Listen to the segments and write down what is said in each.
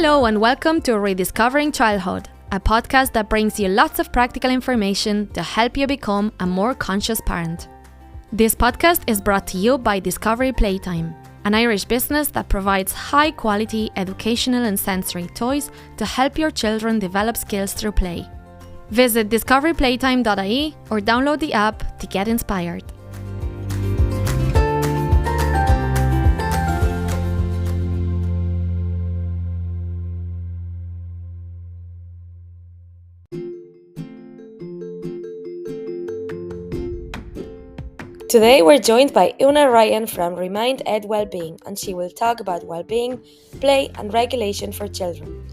Hello and welcome to Rediscovering Childhood, a podcast that brings you lots of practical information to help you become a more conscious parent. This podcast is brought to you by Discovery Playtime, an Irish business that provides high-quality educational and sensory toys to help your children develop skills through play. Visit discoveryplaytime.ie or download the app to get inspired. Today we're joined by Una Ryan from Remind Ed Wellbeing, and she will talk about well-being, play and regulation for children.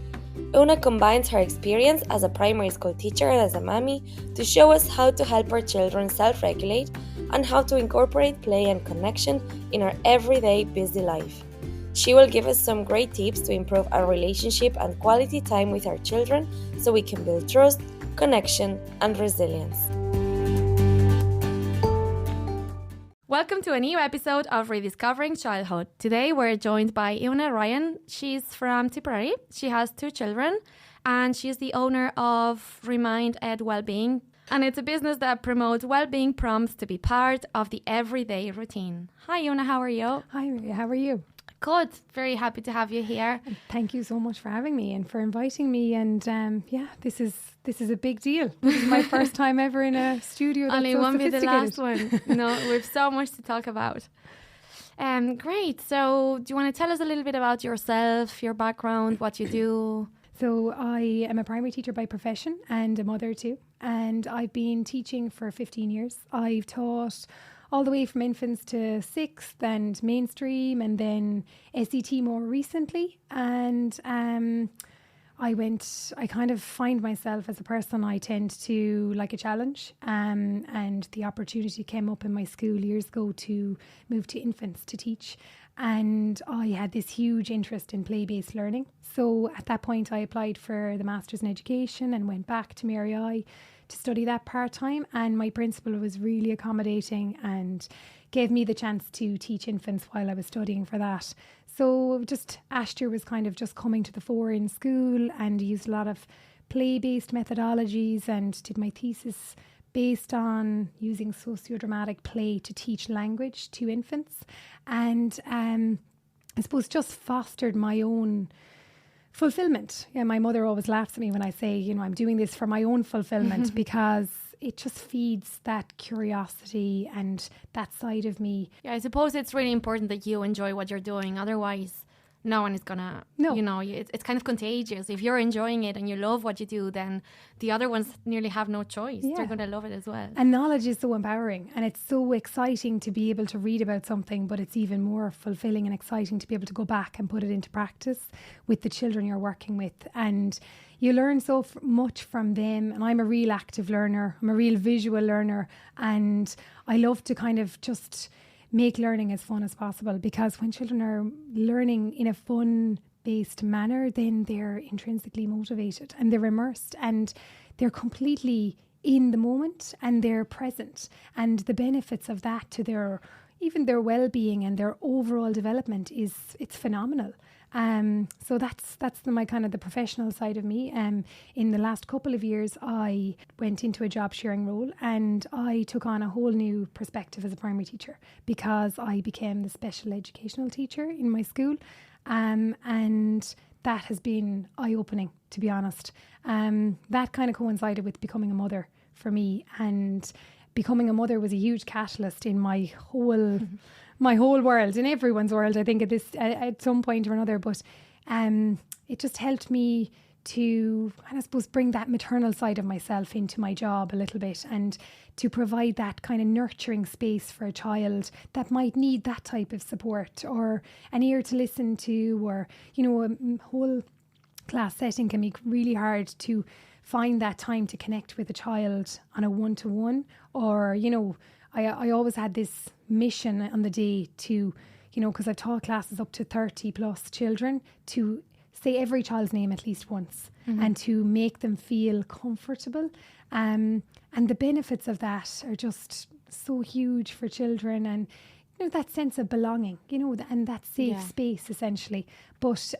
Una combines her experience as a primary school teacher and as a mammy to show us how to help our children self-regulate and how to incorporate play and connection in our everyday busy life. She will give us some great tips to improve our relationship and quality time with our children so we can build trust, connection and resilience. Welcome to a new episode of Rediscovering Childhood. Today we're joined by Una Ryan. She's from Tipperary. She has 2 children and she's the owner of Remind Ed Wellbeing. And it's a business that promotes well-being prompts to be part of the everyday routine. Hi Una, how are you? Hi Maria, how are you? Good. Very happy to have you here. Thank you so much for having me and for inviting me. And this is a big deal. This is my first time ever in a studio that's Only so won't be the last sophisticated. one. No, we've so much to talk about. Great. So do you want to tell us a little bit about yourself, your background, what you do? So I am a primary teacher by profession and a mother too. And I've been teaching for 15 years. I've taught all the way from infants to 6th and mainstream and then SET more recently. And I kind of find myself as a person, I tend to like a challenge. And the opportunity came up in my school years ago to move to infants to teach. And I had this huge interest in play-based learning. So at that point, I applied for the Masters in Education and went back to Mary I to study that part-time. And my principal was really accommodating and gave me the chance to teach infants while I was studying for that. So just Ashton was kind of just coming to the fore in school and used a lot of play-based methodologies and did my thesis based on using sociodramatic play to teach language to infants. And I suppose just fostered my own fulfillment. Yeah, my mother always laughs at me when I say, I'm doing this for my own fulfillment because it just feeds that curiosity and that side of me. Yeah, I suppose it's really important that you enjoy what you're doing. Otherwise, no one is gonna, it's kind of contagious. If you're enjoying it and you love what you do, then the other ones nearly have no choice. Yeah. They're going to love it as well. And knowledge is so empowering and it's so exciting to be able to read about something, but it's even more fulfilling and exciting to be able to go back and put it into practice with the children you're working with. And you learn so much from them. And I'm a real active learner. I'm a real visual learner. And I love to kind of just make learning as fun as possible, because when children are learning in a fun-based manner, then they're intrinsically motivated and they're immersed and they're completely in the moment and they're present. And the benefits of that to their well-being and their overall development it's phenomenal. So that's my kind of the professional side of me. In the last couple of years, I went into a job sharing role and I took on a whole new perspective as a primary teacher because I became the special educational teacher in my school. And that has been eye-opening, to be honest. That kind of coincided with becoming a mother for me, and becoming a mother was a huge catalyst in my whole world, in everyone's world, I think at some point or another. But it just helped me to, I suppose, bring that maternal side of myself into my job a little bit and to provide that kind of nurturing space for a child that might need that type of support or an ear to listen to, or, a whole class setting can be really hard to find that time to connect with a child on a one-to-one, or, I always had this mission on the day to, because I've taught classes up to 30 plus children, to say every child's name at least once and to make them feel comfortable. And the benefits of that are just so huge for children, and that sense of belonging, and that safe space essentially. But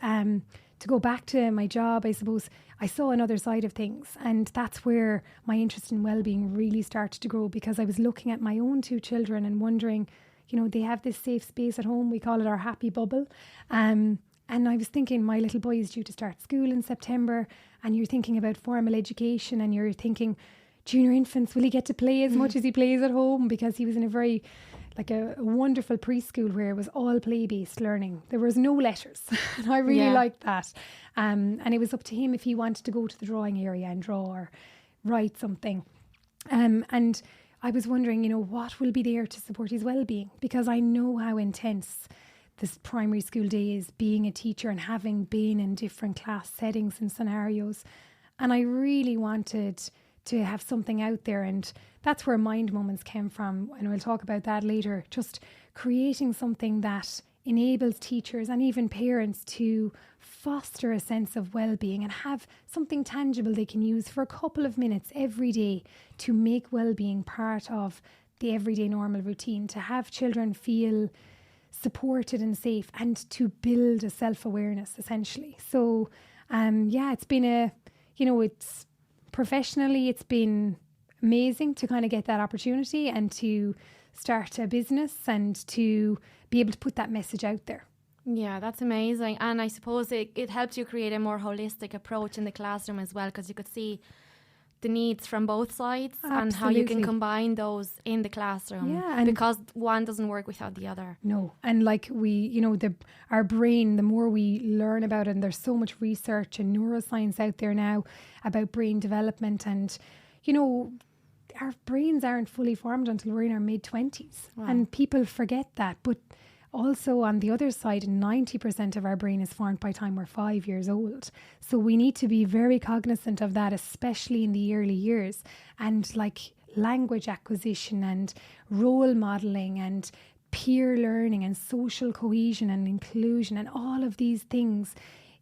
to go back to my job, I suppose I saw another side of things, and that's where my interest in well-being really started to grow, because I was looking at my own 2 children and wondering, they have this safe space at home. We call it our happy bubble. And I was thinking, my little boy is due to start school in September, and you're thinking about formal education, and you're thinking, junior infants, will he get to play as much as he plays at home? Because he was in a very, a wonderful preschool where it was all play-based learning. There was no letters. And I really liked that. And it was up to him if he wanted to go to the drawing area and draw or write something. And I was wondering, what will be there to support his well-being? Because I know how intense this primary school day is, being a teacher and having been in different class settings and scenarios. And I really wanted to have something out there, and that's where Mind Moments came from, and we'll talk about that later. Just creating something that enables teachers and even parents to foster a sense of well-being and have something tangible they can use for a couple of minutes every day to make well-being part of the everyday normal routine, to have children feel supported and safe, and to build a self-awareness essentially. So it's been it's professionally, it's been amazing to kind of get that opportunity and to start a business and to be able to put that message out there. Yeah, that's amazing. And I suppose it helps you create a more holistic approach in the classroom as well, because you could see the needs from both sides. Absolutely. And how you can combine those in the classroom. Yeah, because one doesn't work without the other. No, and our brain, the more we learn about it, and there's so much research and neuroscience out there now about brain development, and our brains aren't fully formed until we're in our mid-20s. Wow. And people forget that. But also on the other side, 90% of our brain is formed by the time we're 5 years old. So we need to be very cognizant of that, especially in the early years. And language acquisition and role modelling and peer learning and social cohesion and inclusion and all of these things.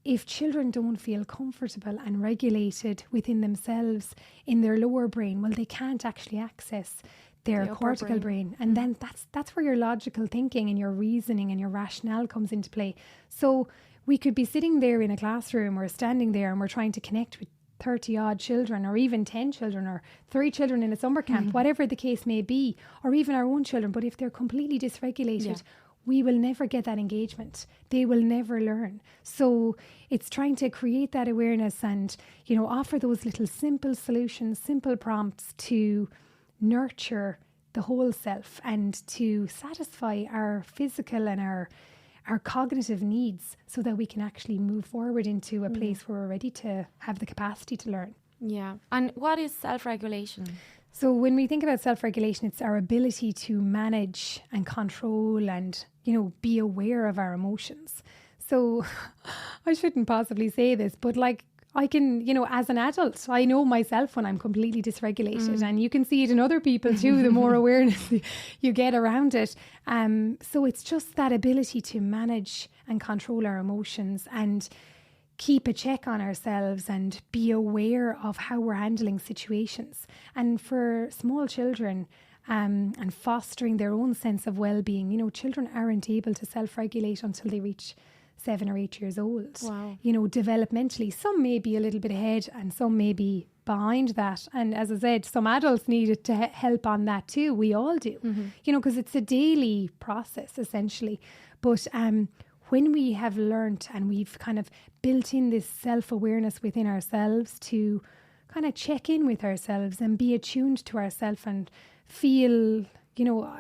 If children don't feel comfortable and regulated within themselves in their lower brain, well, they can't actually access their cortical brain. And then that's where your logical thinking and your reasoning and your rationale comes into play. So we could be sitting there in a classroom or standing there and we're trying to connect with 30 odd children, or even 10 children, or 3 children in a summer camp, whatever the case may be, or even our own children. But if they're completely dysregulated, we will never get that engagement. They will never learn. So it's trying to create that awareness and, offer those little simple solutions, simple prompts to nurture the whole self and to satisfy our physical and our cognitive needs, so that we can actually move forward into a place where we're ready to have the capacity to learn. Yeah. And what is self-regulation? So when we think about self-regulation, it's our ability to manage and control and, be aware of our emotions. So I shouldn't possibly say this, but I can, as an adult, I know myself when I'm completely dysregulated, and you can see it in other people too, the more awareness you get around it. So it's just that ability to manage and control our emotions and keep a check on ourselves and be aware of how we're handling situations. And for small children, and fostering their own sense of well-being, children aren't able to self-regulate until they reach 7 or 8 years old. Wow. Developmentally, some may be a little bit ahead and some may be behind that. And as I said, some adults needed to help on that too. We all do, because it's a daily process essentially. But when we have learnt and we've kind of built in this self-awareness within ourselves to kind of check in with ourselves and be attuned to ourselves and feel,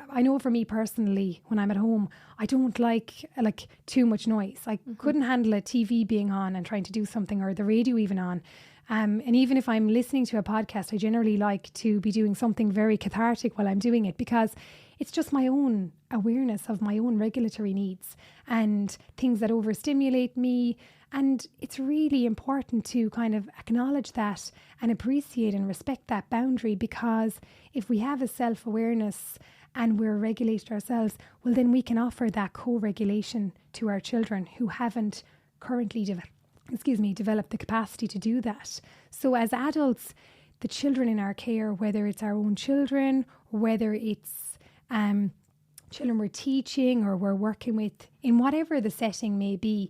I know for me personally, when I'm at home, I don't like too much noise. I couldn't handle a TV being on and trying to do something, or the radio even on. And even if I'm listening to a podcast, I generally like to be doing something very cathartic while I'm doing it, because it's just my own awareness of my own regulatory needs and things that overstimulate me. And it's really important to kind of acknowledge that and appreciate and respect that boundary, because if we have a self-awareness and we're regulated ourselves, well, then we can offer that co-regulation to our children who haven't currently developed the capacity to do that. So as adults, the children in our care, whether it's our own children, whether it's children we're teaching or we're working with, in whatever the setting may be,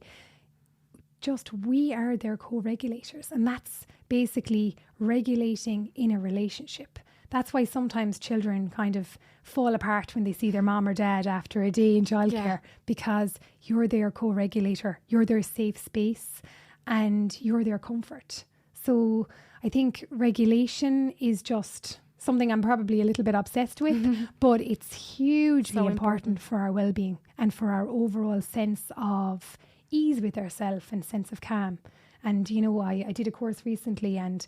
we are their co-regulators, and that's basically regulating in a relationship. That's why sometimes children kind of fall apart when they see their mom or dad after a day in childcare, because you're their co-regulator, you're their safe space, and you're their comfort. So I think regulation is just something I'm probably a little bit obsessed with, but it's hugely important for our well-being and for our overall sense of ease with ourselves and sense of calm. And, you know, I did a course recently, and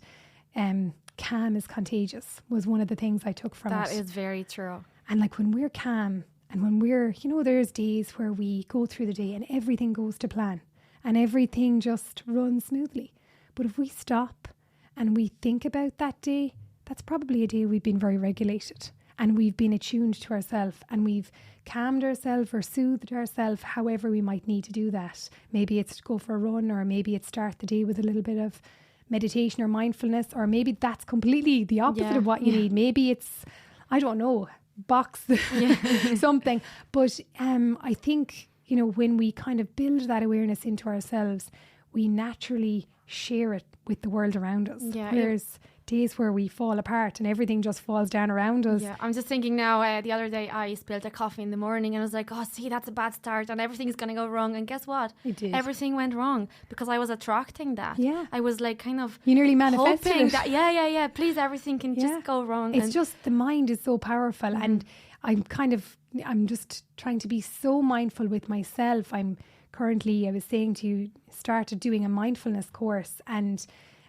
calm is contagious was one of the things I took from it. That is very true. And like when we're calm and when we're, you know, there's days where we go through the day and everything goes to plan and everything just runs smoothly. But if we stop and we think about that day, that's probably a day we've been very regulated and we've been attuned to ourselves and we've calmed ourselves or soothed ourselves however we might need to do that. Maybe it's to go for a run, or maybe it's start the day with a little bit of meditation or mindfulness, or maybe that's completely the opposite of what you need. Maybe it's, I don't know, box something. But I think, you know, when we kind of build that awareness into ourselves, we naturally share it with the world around us. There's days where we fall apart and everything just falls down around us. Yeah, I'm just thinking now, the other day I spilled a coffee in the morning and I was like, oh, see, that's a bad start and everything's going to go wrong. And guess what? It did. Everything went wrong because I was attracting that. Yeah. I was like kind of you nearly manifested hoping it. that, please, everything can just go wrong. It's just the mind is so powerful. And I'm just trying to be so mindful with myself. I'm currently, I was saying to you, started doing a mindfulness course and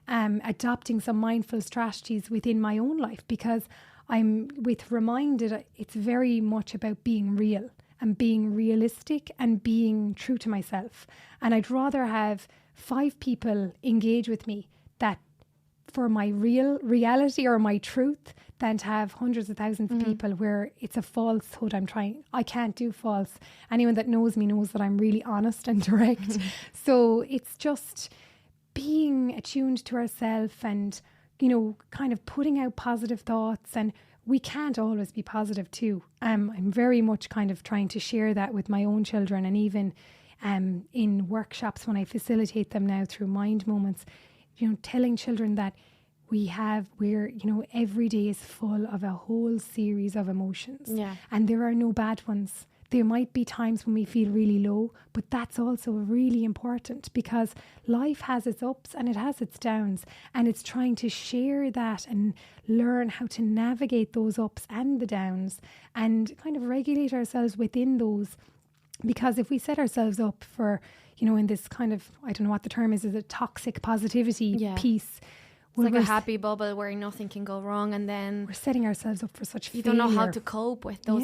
adopting some mindful strategies within my own life, because I'm reminded it's very much about being real and being realistic and being true to myself. And I'd rather have 5 people engage with me that for my reality or my truth than to have hundreds of thousands of people where it's a falsehood. I can't do false. Anyone that knows me knows that I'm really honest and direct. So it's just being attuned to ourselves and, you know, kind of putting out positive thoughts. And we can't always be positive too. I'm very much kind of trying to share that with my own children, and even in workshops when I facilitate them now through Mind Moments, you know, telling children that every day is full of a whole series of emotions. Yeah. And there are no bad ones. There might be times when we feel really low, but that's also really important, because life has its ups and it has its downs, and it's trying to share that and learn how to navigate those ups and the downs and kind of regulate ourselves within those. Because if we set ourselves up for, you know, in this kind of, I don't know what the term is a toxic positivity piece. It's like a happy bubble where nothing can go wrong, and then we're setting ourselves up for such failure. You don't know how to cope with those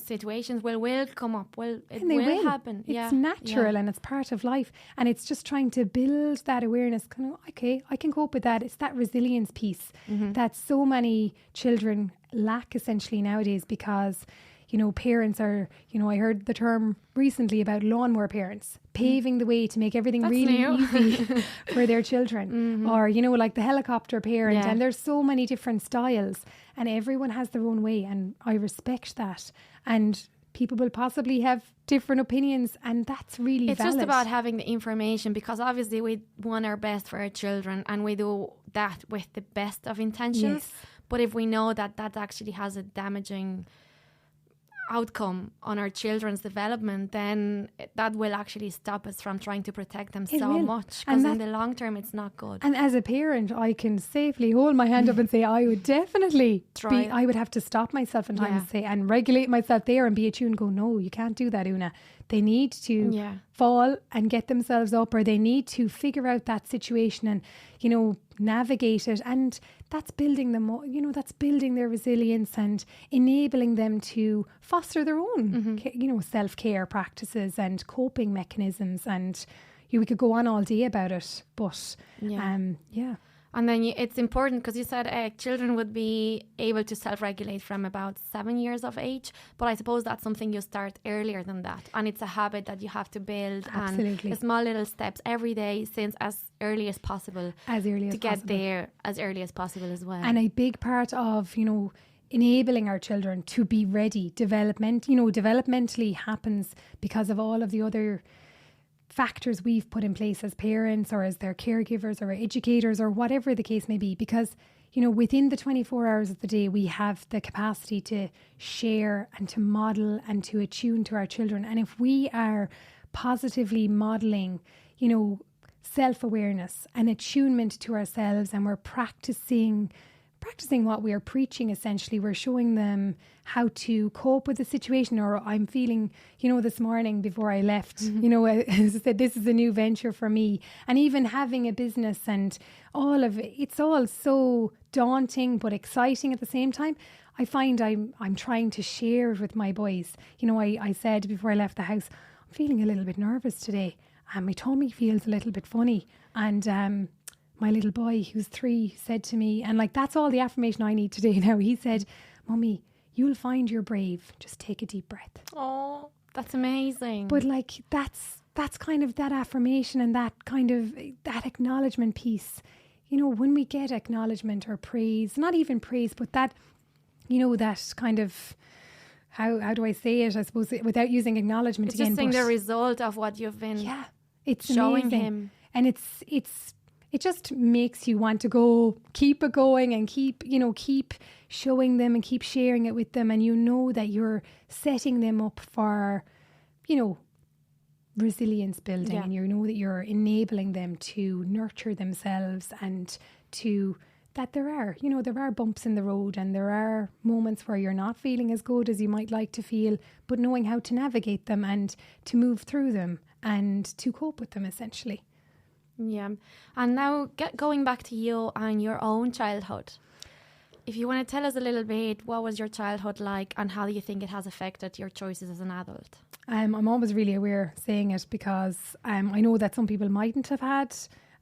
situations. Will come up. It will happen. It's natural and it's part of life. And it's just trying to build that awareness, kind of, okay, I can cope with that. It's that resilience piece that so many children lack essentially nowadays, because, you know, parents are, you know, I heard the term recently about lawnmower parents, paving the way to make everything really easy for their children. Or, you know, like the helicopter parent. And there's so many different styles, and everyone has their own way. And I respect that. And people will possibly have different opinions, and that's really valid. It's just about having the information, because obviously we want our best for our children, and we do that with the best of intentions. Yes. But if we know that that actually has a damaging outcome on our children's development, then that will actually stop us from trying to protect them much, because in the long term it's not good. And as a parent, I can safely hold my hand up and say I would definitely I would have to stop myself in time and say, and regulate myself there and be attuned, go, no, you can't do that, Una. They need to fall and get themselves up, or they need to figure out that situation and, you know, navigate it. And that's building them, you know, that's building their resilience and enabling them to foster their own, you know, self-care practices and coping mechanisms. And we could go on all day about it, but And then it's important, because you said children would be able to self-regulate from about 7 years of age. But I suppose that's something you start earlier than that. And it's a habit that you have to build. Absolutely. And small little steps every day, since as early as possible. To get there as early as possible as well. And a big part of, you know, enabling our children to be ready, developmentally happens because of all of the other factors we've put in place as parents or as their caregivers or educators or whatever the case may be. Because, within the 24 hours of the day, we have the capacity to share and to model and to attune to our children. And if we are positively modeling, self-awareness and attunement to ourselves, and we're practicing what we are preaching, essentially, we're showing them how to cope with the situation. Or I'm feeling, this morning before I left, as I said, this is a new venture for me. And even having a business and all of it, it's all so daunting but exciting at the same time. I find I'm trying to share it with my boys. I said before I left the house, I'm feeling a little bit nervous today. And my tummy feels a little bit funny. And my little boy, who's 3, said to me, and that's all the affirmation I need today now. He said, Mummy, you'll find you're brave. Just take a deep breath. Oh, that's amazing. But that's kind of that affirmation and that kind of that acknowledgement piece. When we get acknowledgement or praise, not even praise, but that, that kind of, how do I say it? I suppose without using acknowledgement it's again. Just seeing the result of what you've been it's showing amazing. him. And it just makes you want to keep it going and keep showing them and keep sharing it with them. And that you're setting them up for, resilience building, and that you're enabling them to nurture themselves and that there are bumps in the road and there are moments where you're not feeling as good as you might like to feel, but knowing how to navigate them and to move through them and to cope with them, essentially. Yeah. And now going back to you and your own childhood, if you want to tell us a little bit, what was your childhood like and how do you think it has affected your choices as an adult? I'm always really aware saying it because I know that some people mightn't have had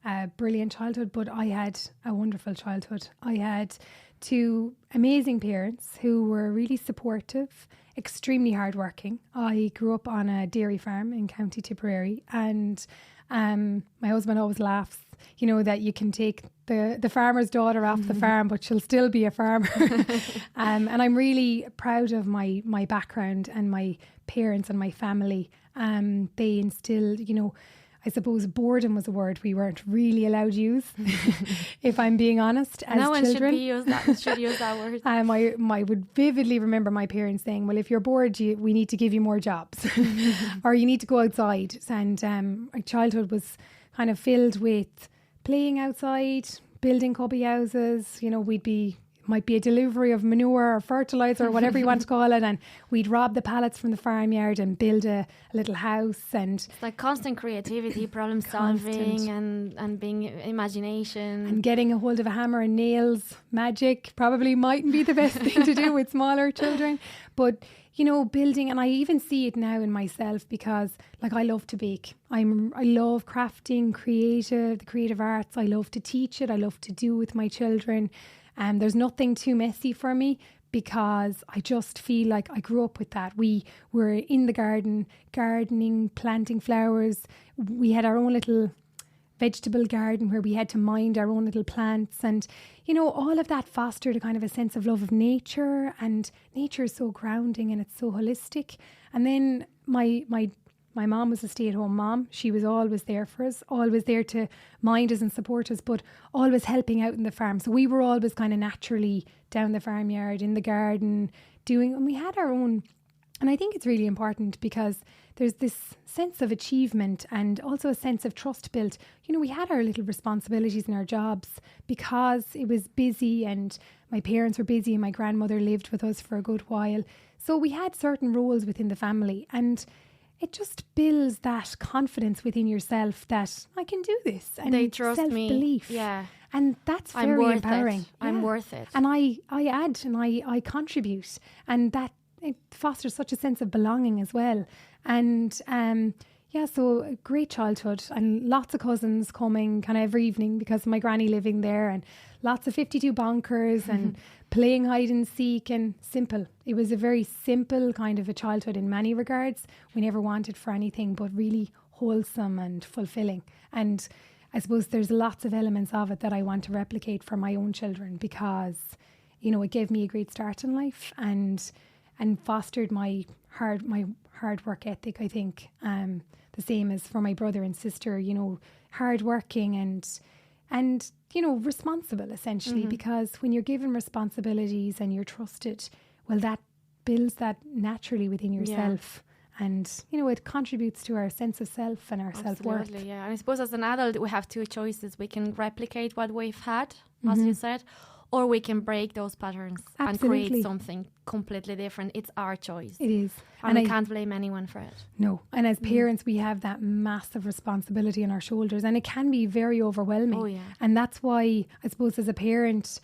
a brilliant childhood, but I had a wonderful childhood. I had 2 amazing parents who were really supportive, extremely hardworking. I grew up on a dairy farm in County Tipperary, and my husband always laughs, that you can take the farmer's daughter off the farm, but she'll still be a farmer. And I'm really proud of my background and my parents and my family. They instilled, I suppose boredom was a word we weren't really allowed to use, if I'm being honest, as no children. No one should use that word. I would vividly remember my parents saying, well, if you're bored, we need to give you more jobs or you need to go outside. And my childhood was kind of filled with playing outside, building cubby houses. Might be a delivery of manure or fertilizer or whatever you want to call it, and we'd rob the pallets from the farmyard and build a little house. And it's like constant creativity, problem solving and being imagination and getting a hold of a hammer and nails. Magic probably mightn't be the best thing to do with smaller children, but building. And I even see it now in myself because I love to bake. I love crafting, the creative arts. I love to teach it. I love to do with my children. There's nothing too messy for me because I just feel like I grew up with that. We were in the garden, gardening, planting flowers. We had our own little vegetable garden where we had to mind our own little plants. And, all of that fostered a kind of a sense of love of nature. And nature is so grounding and it's so holistic. And then my mom was a stay-at-home mom. She was always there for us, always there to mind us and support us, but always helping out in the farm. So we were always kind of naturally down the farmyard, in the garden, and we had our own. And I think it's really important because there's this sense of achievement and also a sense of trust built. We had our little responsibilities in our jobs because it was busy and my parents were busy and my grandmother lived with us for a good while. So we had certain roles within the family, and it just builds that confidence within yourself that I can do this. And they trust self-belief. Me. Yeah. And that's very empowering. I'm worth it. And I add and I contribute. And that it fosters such a sense of belonging as well. And so a great childhood and lots of cousins coming kind of every evening because of my granny living there, and lots of 52 bonkers and playing hide and seek, and simple. It was a very simple kind of a childhood in many regards. We never wanted for anything but really wholesome and fulfilling. And I suppose there's lots of elements of it that I want to replicate for my own children because, it gave me a great start in life and fostered my hard work ethic, I think. the same as for my brother and sister, you know, hardworking and you know, responsible essentially, because when you're given responsibilities and you're trusted, well, that builds that naturally within yourself. And, you know, it contributes to our sense of self and our self-worth. Absolutely, yeah. And I suppose as an adult, we have two choices. We can replicate what we've had, as you said, or we can break those patterns and create something completely different. It's our choice. It is. And I can't blame anyone for it. No. And as parents, we have that massive responsibility on our shoulders, and it can be very overwhelming. Oh, yeah. And that's why, I suppose, as a parent,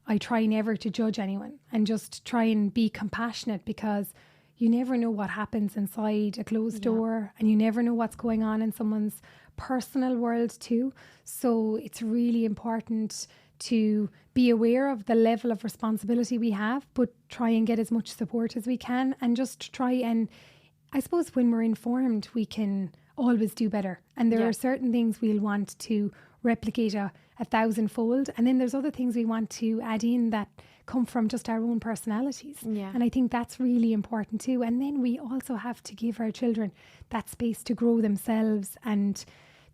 I try never to judge anyone and just try and be compassionate, because you never know what happens inside a closed door, and you never know what's going on in someone's personal world too. So it's really important to be aware of the level of responsibility we have, but try and get as much support as we can, and just try and, I suppose, when we're informed, we can always do better. And there are certain things we'll want to replicate a thousandfold, and then there's other things we want to add in that come from just our own personalities. And I think that's really important too. And then we also have to give our children that space to grow themselves and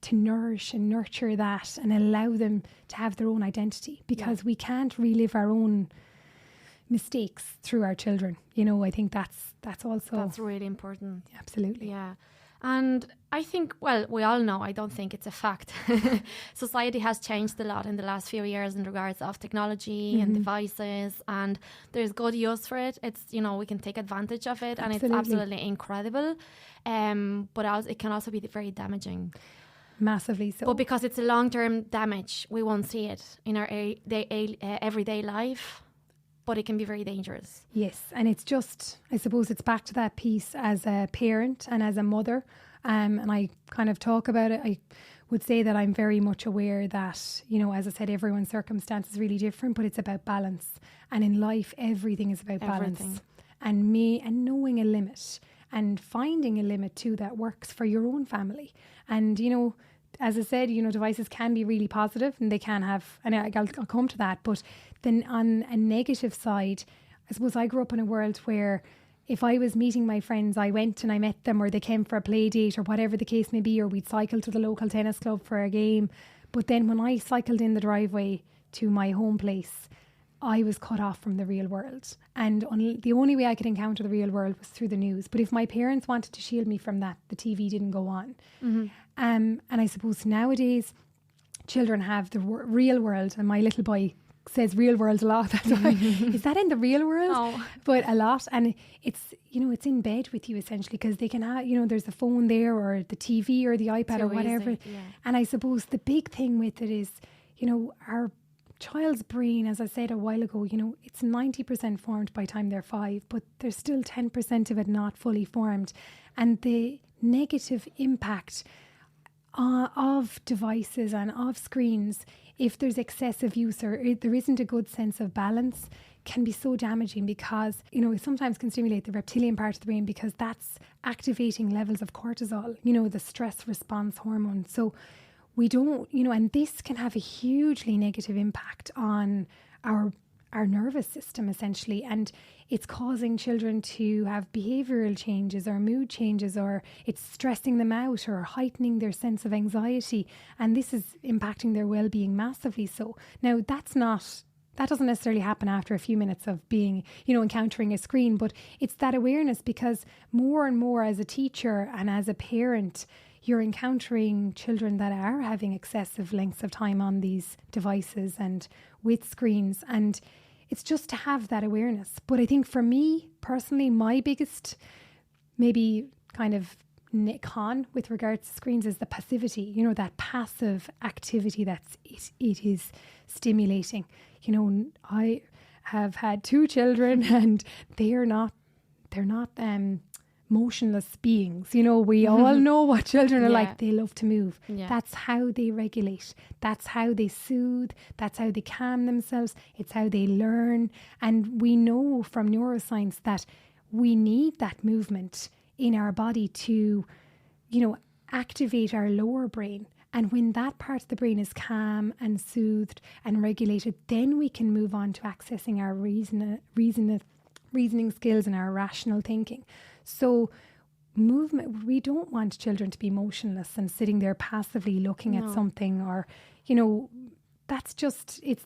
to nourish and nurture that, and allow them to have their own identity, because we can't relive our own mistakes through our children. You know, I think that's really important. Absolutely. Yeah. And I think, well, we all know, I don't think it's a fact. Society has changed a lot in the last few years in regards of technology and devices, and there's good use for it. It's, you know, we can take advantage of it, and it's absolutely incredible. But also, it can also be very damaging. Massively so. But because it's a long-term damage, we won't see it in our everyday life. But it can be very dangerous. Yes, and it's just, I suppose it's back to that piece as a parent and as a mother. And I kind of talk about it. I would say that I'm very much aware that, you know, as I said, everyone's circumstance is really different, but it's about balance. And in life, everything is about balance. And knowing a limit and finding a limit too that works for your own family. And, you know, as I said, you know, devices can be really positive, and they can have, and I'll come to that, but then on a negative side, I suppose I grew up in a world where if I was meeting my friends, I went and I met them, or they came for a play date, or whatever the case may be, or we'd cycle to the local tennis club for a game. But then when I cycled in the driveway to my home place, I was cut off from the real world. And the only way I could encounter the real world was through the news. But if my parents wanted to shield me from that, the TV didn't go on. And I suppose nowadays, children have the real world, and my little boy says real world a lot. Is that in the real world? Oh. But a lot. And it's, you know, it's in bed with you essentially, because they can have, you know, there's the phone there, or the TV or the iPad, or whatever. And I suppose the big thing with it is, you know, our child's brain, as I said a while ago, you know, it's 90% formed by the time they're 5, but there's still 10% of it not fully formed. And the negative impact of devices and of screens, if there's excessive use or there isn't a good sense of balance, can be so damaging, because, you know, it sometimes can stimulate the reptilian part of the brain, because that's activating levels of cortisol, you know, the stress response hormone. So we don't, you know, and this can have a hugely negative impact on our nervous system essentially, and it's causing children to have behavioural changes or mood changes, or it's stressing them out or heightening their sense of anxiety, and this is impacting their well-being massively. So now that doesn't necessarily happen after a few minutes of being, you know, encountering a screen, but it's that awareness, because more and more as a teacher and as a parent, you're encountering children that are having excessive lengths of time on these devices and with screens, and it's just to have that awareness. But I think for me personally, my biggest maybe kind of con with regards to screens is the passivity, you know, that passive activity it is stimulating. You know, I have had 2 children and they're not motionless beings. You know, we all know what children are like. They love to move. That's how they regulate. That's how they soothe. That's how they calm themselves. It's how they learn. And we know from neuroscience that we need that movement in our body to, you know, activate our lower brain. And when that part of the brain is calm and soothed and regulated, then we can move on to accessing our reasoning skills and our rational thinking. So movement. We don't want children to be motionless and sitting there passively looking at something, or,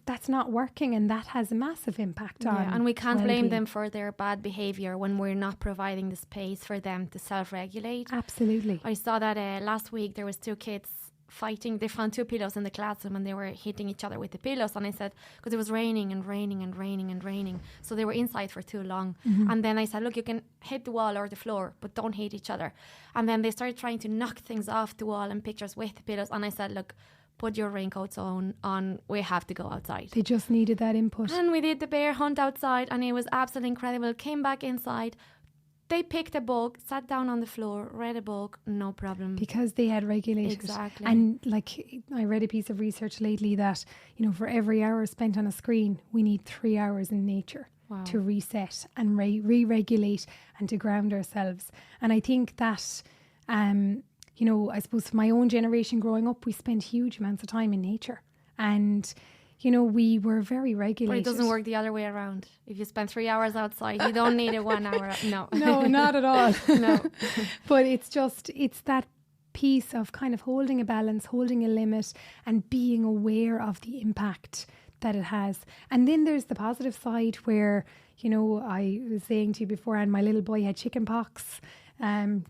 that's not working, and that has a massive impact on. And we can't well-being. blame them for their bad behaviour when we're not providing the space for them to self-regulate. Absolutely. I saw that last week there was 2 kids fighting. They found 2 pillows in the classroom and they were hitting each other with the pillows, and I said, because it was raining and raining and raining and raining, so they were inside for too long. And then I said, look, you can hit the wall or the floor, but don't hit each other. And then they started trying to knock things off the wall and pictures with the pillows, and I said, look, put your raincoats on, we have to go outside. They just needed that input. And we did the bear hunt outside, and it was absolutely incredible. Came back inside, they picked a book, sat down on the floor, read a book, no problem. Because they had regulated. Exactly. And I read a piece of research lately that, for every hour spent on a screen, we need 3 hours in nature. Wow. To reset and re-regulate and to ground ourselves. And I think that, I suppose for my own generation growing up, we spent huge amounts of time in nature. And we were very regulated. But it doesn't work the other way around. If you spend 3 hours outside, you don't need it 1 hour. No. No, not at all. No. But it's that piece of kind of holding a balance, holding a limit, and being aware of the impact that it has. And then there's the positive side where, I was saying to you before, and my little boy had chicken pox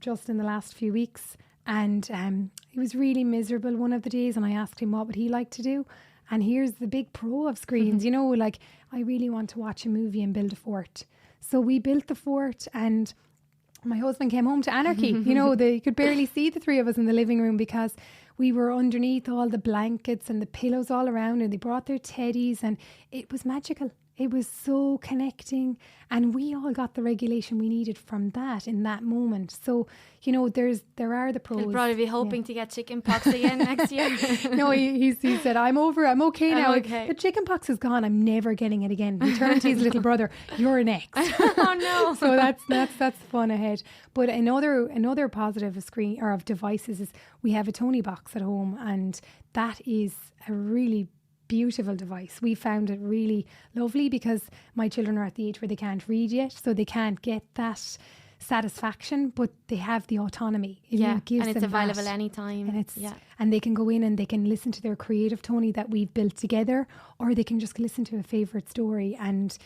just in the last few weeks. And he was really miserable one of the days, and I asked him what would he like to do. And here's the big pro of screens, I really want to watch a movie and build a fort. So we built the fort, and my husband came home to anarchy. They could barely see the 3 of us in the living room because we were underneath all the blankets and the pillows all around, and they brought their teddies, and it was magical. It was so connecting, and we all got the regulation we needed from that in that moment. So, there are the pros. He'll probably be hoping to get chicken pox again next year. No, he said, I'm okay now. Okay. The chicken pox is gone. I'm never getting it again. He turned to his little brother, you're next. Oh no. So that's fun ahead. But another positive of devices is we have a Tony box at home, and that is a really beautiful device. We found it really lovely because my children are at the age where they can't read yet, so they can't get that satisfaction, but they have the autonomy. It gives and it's them available that. anytime. And they can go in and they can listen to their creative Tony that we've built together, or they can just listen to a favourite story, and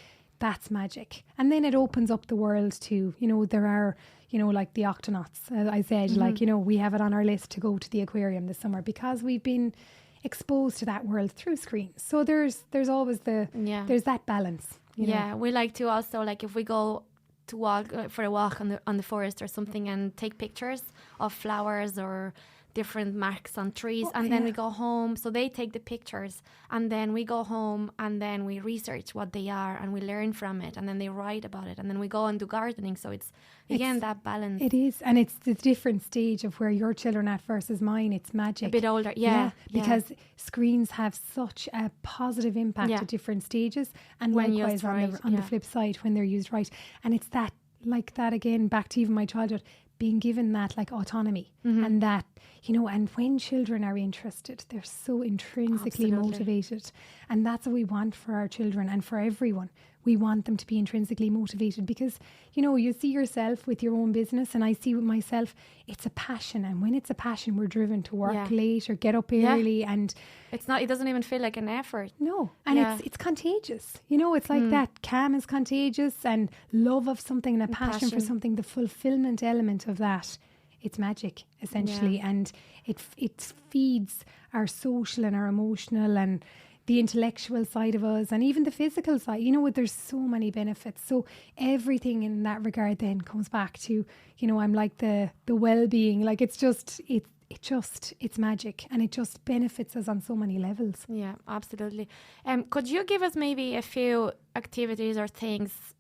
that's magic. And then it opens up the world to, there are, like the octonauts, as I said, we have it on our list to go to the aquarium this summer because we've been exposed to that world through screens. So there's always there's that balance. We like to also, if we go to walk for a walk on the forest or something and take pictures of flowers or different marks on trees, then we go home. So they take the pictures, and then we go home, and then we research what they are, and we learn from it, and then they write about it, and then we go and do gardening. So it's that balance. It is, and it's the different stage of where your children at versus mine. It's magic. A bit older, because screens have such a positive impact at different stages, and when likewise on the flip side when they're used right. And it's that again, back to even my childhood, being given that autonomy, and that, and when children are interested, they're so intrinsically motivated. And that's what we want for our children and for everyone. We want them to be intrinsically motivated because, you see yourself with your own business, and I see with myself, it's a passion. And when it's a passion, we're driven to work late or get up early, and it doesn't even feel like an effort. No. And it's contagious. It's like that calm is contagious, and love of something and a passion for something, the fulfillment element of that. It's magic, essentially. And it feeds our social and our emotional and the intellectual side of us, and even the physical side. There's so many benefits. So everything in that regard then comes back to, I'm like the well-being. It's magic, and it just benefits us on so many levels. Yeah, absolutely. Could you give us maybe a few activities or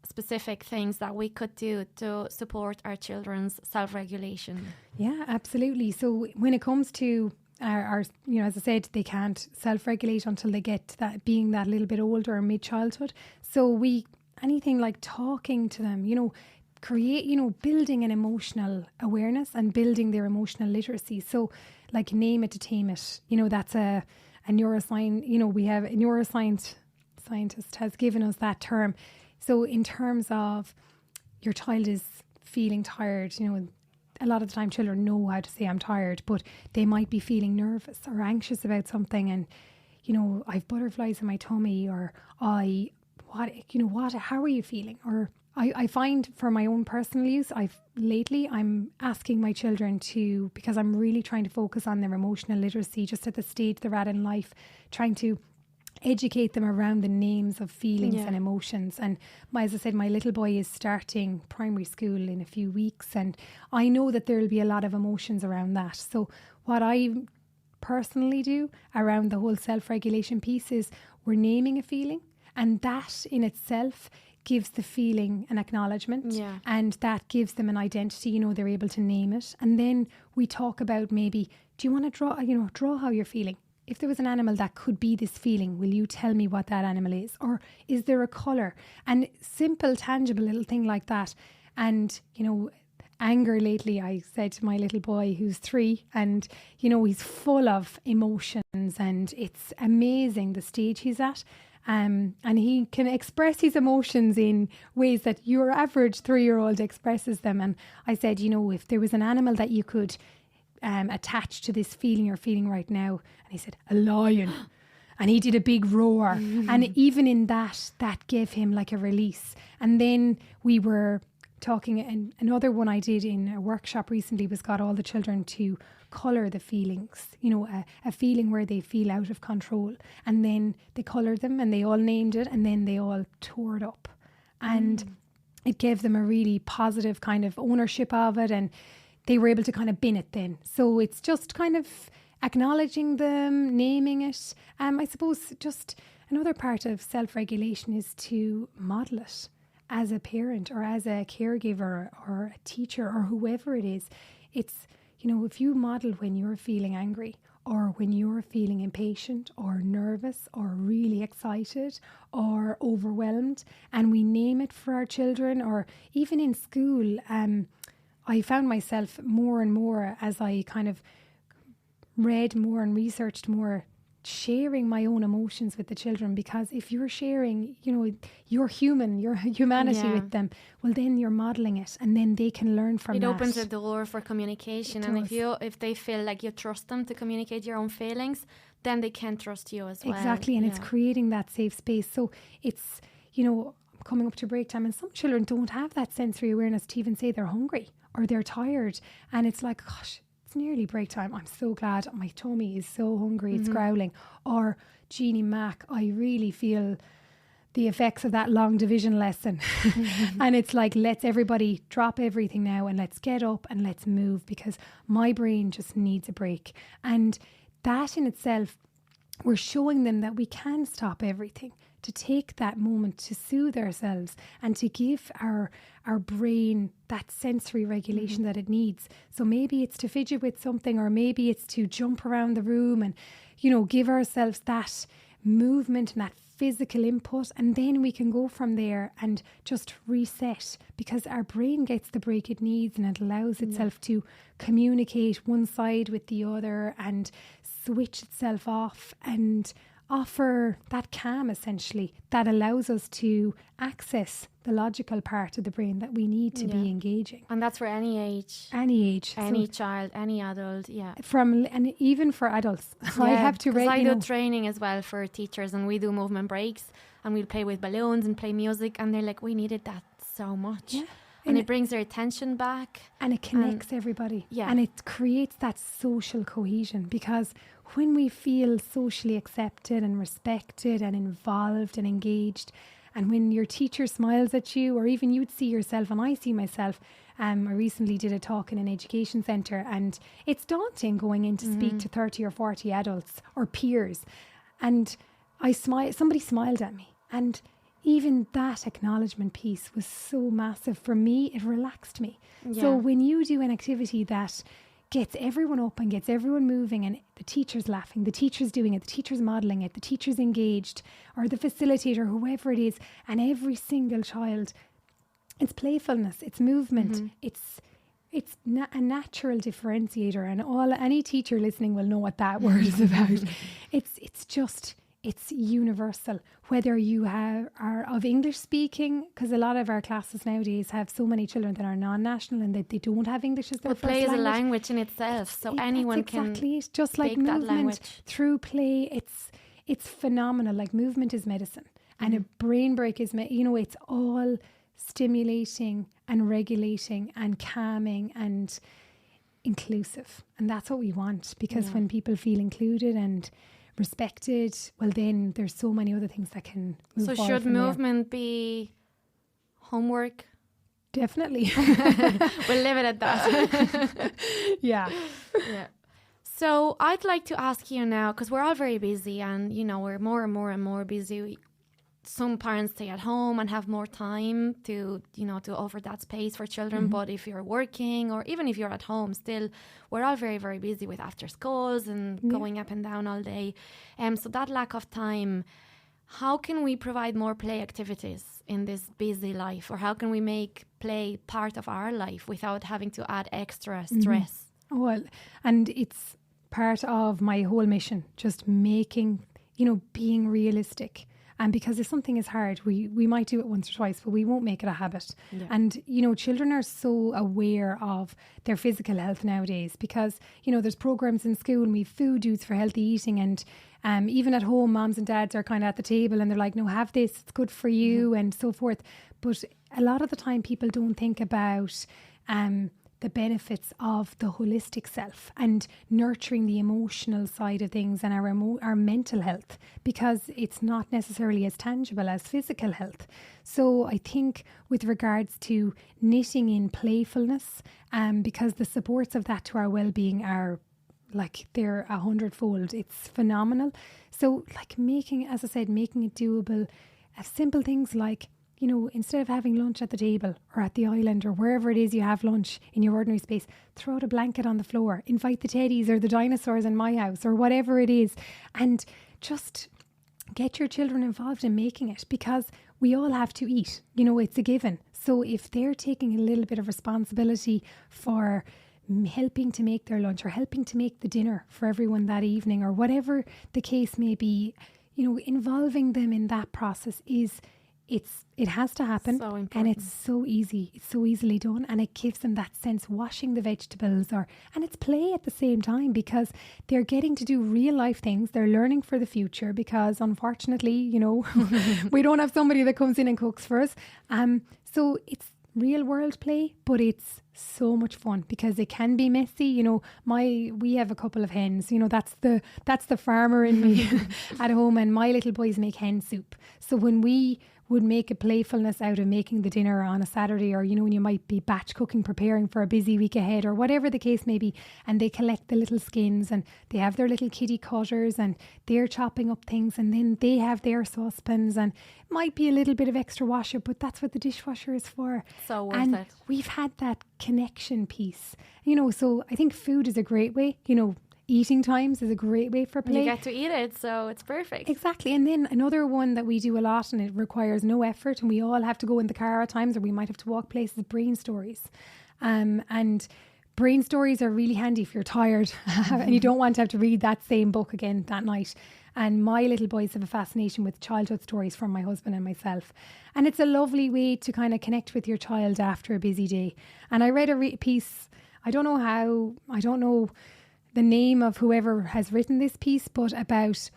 specific things that we could do to support our children's self-regulation? Yeah, absolutely. So when it comes to our, as I said, they can't self-regulate until they get to that, being that little bit older or mid-childhood. So anything like talking to them, building an emotional awareness and building their emotional literacy. So name it to tame it. That's a neuroscience, we have a scientist has given us that term. So in terms of your child is feeling tired, a lot of the time children know how to say I'm tired, but they might be feeling nervous or anxious about something, and I've butterflies in my tummy, or how are you feeling? Or I find for my own personal use, I'm asking my children to, because I'm really trying to focus on their emotional literacy just at the stage they're at in life, trying to educate them around the names of feelings and emotions. And as I said, my little boy is starting primary school in a few weeks, and I know that there will be a lot of emotions around that. So what I personally do around the whole self-regulation piece is we're naming a feeling, and that in itself gives the feeling an acknowledgement, and that gives them an identity. They're able to name it, and then we talk about, maybe, do you want to draw how you're feeling? If there was an animal that could be this feeling, will you tell me what that animal is? Or is there a colour? And simple, tangible little thing like that. And, anger lately, I said to my little boy who's 3, and, he's full of emotions, and it's amazing the stage he's at. And he can express his emotions in ways that your average 3-year-old expresses them. And I said, if there was an animal that you could attached to this feeling you're feeling right now, and he said, a lion. And he did a big roar. And even in that gave him like a release. And then we were talking, and another one I did in a workshop recently was got all the children to colour the feelings, a feeling where they feel out of control, and then they coloured them, and they all named it, and then they all tore it up, and it gave them a really positive kind of ownership of it, and they were able to kind of bin it then. So it's just kind of acknowledging them, naming it. I suppose just another part of self-regulation is to model it as a parent or as a caregiver or a teacher or whoever it is. It's, if you model when you're feeling angry, or when you're feeling impatient or nervous or really excited or overwhelmed, and we name it for our children, or even in school, I found myself more and more, as I kind of read more and researched more, sharing my own emotions with the children, because if you're sharing, your humanity with them, well, then you're modelling it, and then they can learn from that. It opens a door for communication, and if they feel like you trust them to communicate your own feelings, then they can trust you as well. Exactly, and it's creating that safe space. So it's, coming up to break time, and some children don't have that sensory awareness to even say they're hungry or they're tired, and it's like, gosh, it's nearly break time. I'm so glad my tummy is so hungry, it's growling. Or, Jeannie Mac, I really feel the effects of that long division lesson. And it's like, let's everybody drop everything now and let's get up and let's move, because my brain just needs a break. And that in itself, we're showing them that we can stop everything, to take that moment to soothe ourselves and to give our brain that sensory regulation that it needs. So maybe it's to fidget with something, or maybe it's to jump around the room and, give ourselves that movement and that physical input, and then we can go from there and just reset, because our brain gets the break it needs, and it allows itself to communicate one side with the other and switch itself off and offer that calm, essentially, that allows us to access the logical part of the brain that we need to be engaging. And that's for any age, any child, any adult, and even for adults. I have to I do training as well for teachers, and we do movement breaks, and we'll play with balloons and play music, and they're like, we needed that so much. And it brings their attention back. And it connects everybody. And it creates that social cohesion, because when we feel socially accepted and respected and involved and engaged, and when your teacher smiles at you, or even you'd see yourself, and I see myself, I recently did a talk in an education centre, and it's daunting going in to speak to 30 or 40 adults or peers. And somebody smiled at me, and even that acknowledgement piece was so massive for me. It relaxed me. So when you do an activity that gets everyone up and gets everyone moving, and the teacher's laughing, the teacher's doing it, the teacher's modelling it, the teacher's engaged, or the facilitator, whoever it is, and every single child, it's playfulness, it's movement, it's a natural differentiator, and any teacher listening will know what that word is about. It's just it's universal, whether you are of English speaking, because a lot of our classes nowadays have so many children that are non-national and that they don't have English as their first language. Play is a language in itself, so anyone can it. Just like movement through play, it's phenomenal. Like movement is medicine, and a brain break is, it's all stimulating and regulating and calming and inclusive, and that's what we want, because when people feel included and respected, well then there's so many other things that can move forward. So should movement be homework? Definitely. We'll leave it at that. Yeah. So I'd like to ask you now, because we're all very busy and we're more and more and more busy. Some parents stay at home and have more time to offer that space for children. Mm-hmm. But if you're working, or even if you're at home, still, we're all very, very busy with after schools and going up and down all day. So that lack of time, how can we provide more play activities in this busy life? Or how can we make play part of our life without having to add extra stress? Mm-hmm. Well, and it's part of my whole mission, just making, being realistic. And because if something is hard, we might do it once or twice, but we won't make it a habit. Yeah. And, children are so aware of their physical health nowadays because, there's programs in school and we have food dues for healthy eating. And even at home, moms and dads are kind of at the table and they're like, no, have this, it's good for you, and so forth. But a lot of the time people don't think about the benefits of the holistic self and nurturing the emotional side of things and our mental health, because it's not necessarily as tangible as physical health. So I think with regards to knitting in playfulness, because the supports of that to our well-being are like they're 100-fold, it's phenomenal. So like making it doable, simple things like, instead of having lunch at the table or at the island or wherever it is you have lunch in your ordinary space, throw out a blanket on the floor, invite the teddies or the dinosaurs in my house or whatever it is, and just get your children involved in making it, because we all have to eat. It's a given. So if they're taking a little bit of responsibility for helping to make their lunch or helping to make the dinner for everyone that evening or whatever the case may be, involving them in that process it has to happen, so and it's so easy. It's so easily done, and it gives them that sense, washing the vegetables, and it's play at the same time, because they're getting to do real life things. They're learning for the future, because unfortunately, we don't have somebody that comes in and cooks for us. So it's real world play, but it's so much fun because it can be messy. We have a couple of hens, that's the farmer in me at home, and my little boys make hen soup. So when we would make a playfulness out of making the dinner on a Saturday, or when you might be batch cooking, preparing for a busy week ahead, or whatever the case may be, and they collect the little skins and they have their little kitty cutters and they're chopping up things, and then they have their saucepans, and it might be a little bit of extra washer, but that's what the dishwasher is for. So worth it. We've had that connection piece, so I think food is a great way, eating times is a great way for play. You get to eat it, so it's perfect. Exactly. And then another one that we do a lot, and it requires no effort, and we all have to go in the car at times, or we might have to walk places, brain stories. And brain stories are really handy if you're tired and you don't want to have to read that same book again that night. And my little boys have a fascination with childhood stories from my husband and myself. And it's a lovely way to kind of connect with your child after a busy day. And I read a piece, I don't know the name of whoever has written this piece, but about,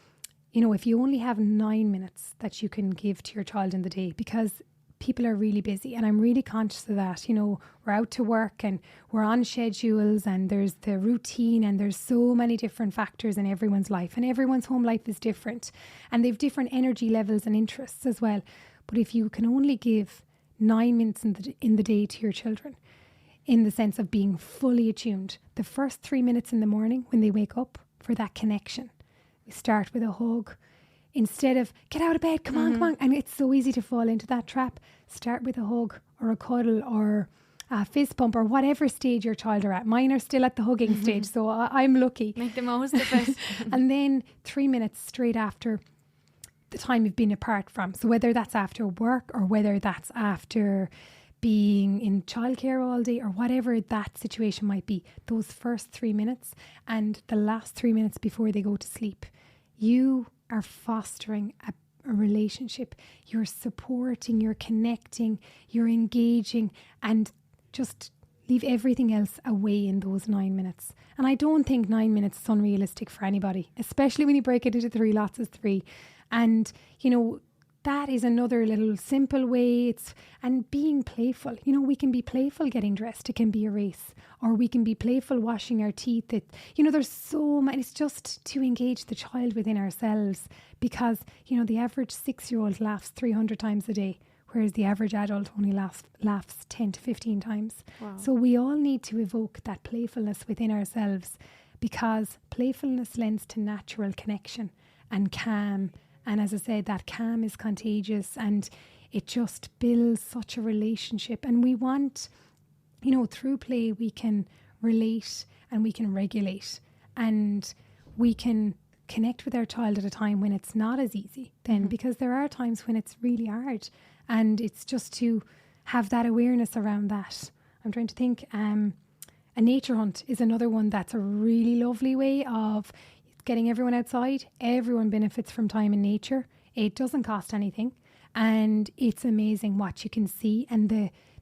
if you only have 9 minutes that you can give to your child in the day, because people are really busy, and I'm really conscious of that. We're out to work and we're on schedules, and there's the routine, and there's so many different factors in everyone's life, and everyone's home life is different, and they've different energy levels and interests as well. But if you can only give 9 minutes in the day to your children, in the sense of being fully attuned, the first 3 minutes in the morning when they wake up, for that connection, we start with a hug. Instead of get out of bed, come on, and it's so easy to fall into that trap. Start with a hug or a cuddle or a fist bump, or whatever stage your child are at. Mine are still at the hugging stage, so I'm lucky. Make the most of it. And then 3 minutes straight after the time you've been apart from. So whether that's after work or whether that's after being in childcare all day or whatever that situation might be, those first 3 minutes and the last 3 minutes before they go to sleep, you are fostering a relationship. You're supporting, you're connecting, you're engaging, and just leave everything else away in those 9 minutes. And I don't think 9 minutes is unrealistic for anybody, especially when you break it into 3 lots of 3. And, that is another little simple way. And being playful. We can be playful getting dressed. It can be a race. Or we can be playful washing our teeth. There's so many. It's just to engage the child within ourselves. Because, the average 6-year-old laughs 300 times a day, whereas the average adult only laughs 10 to 15 times. Wow. So we all need to evoke that playfulness within ourselves, because playfulness lends to natural connection and calm. And as I said, that calm is contagious, and it just builds such a relationship. And we want, through play, we can relate and we can regulate, and we can connect with our child at a time when it's not as easy then, because there are times when it's really hard. And it's just to have that awareness around that. I'm trying to think, a nature hunt is another one that's a really lovely way of getting everyone outside. Everyone benefits from time in nature. It doesn't cost anything. And it's amazing what you can see and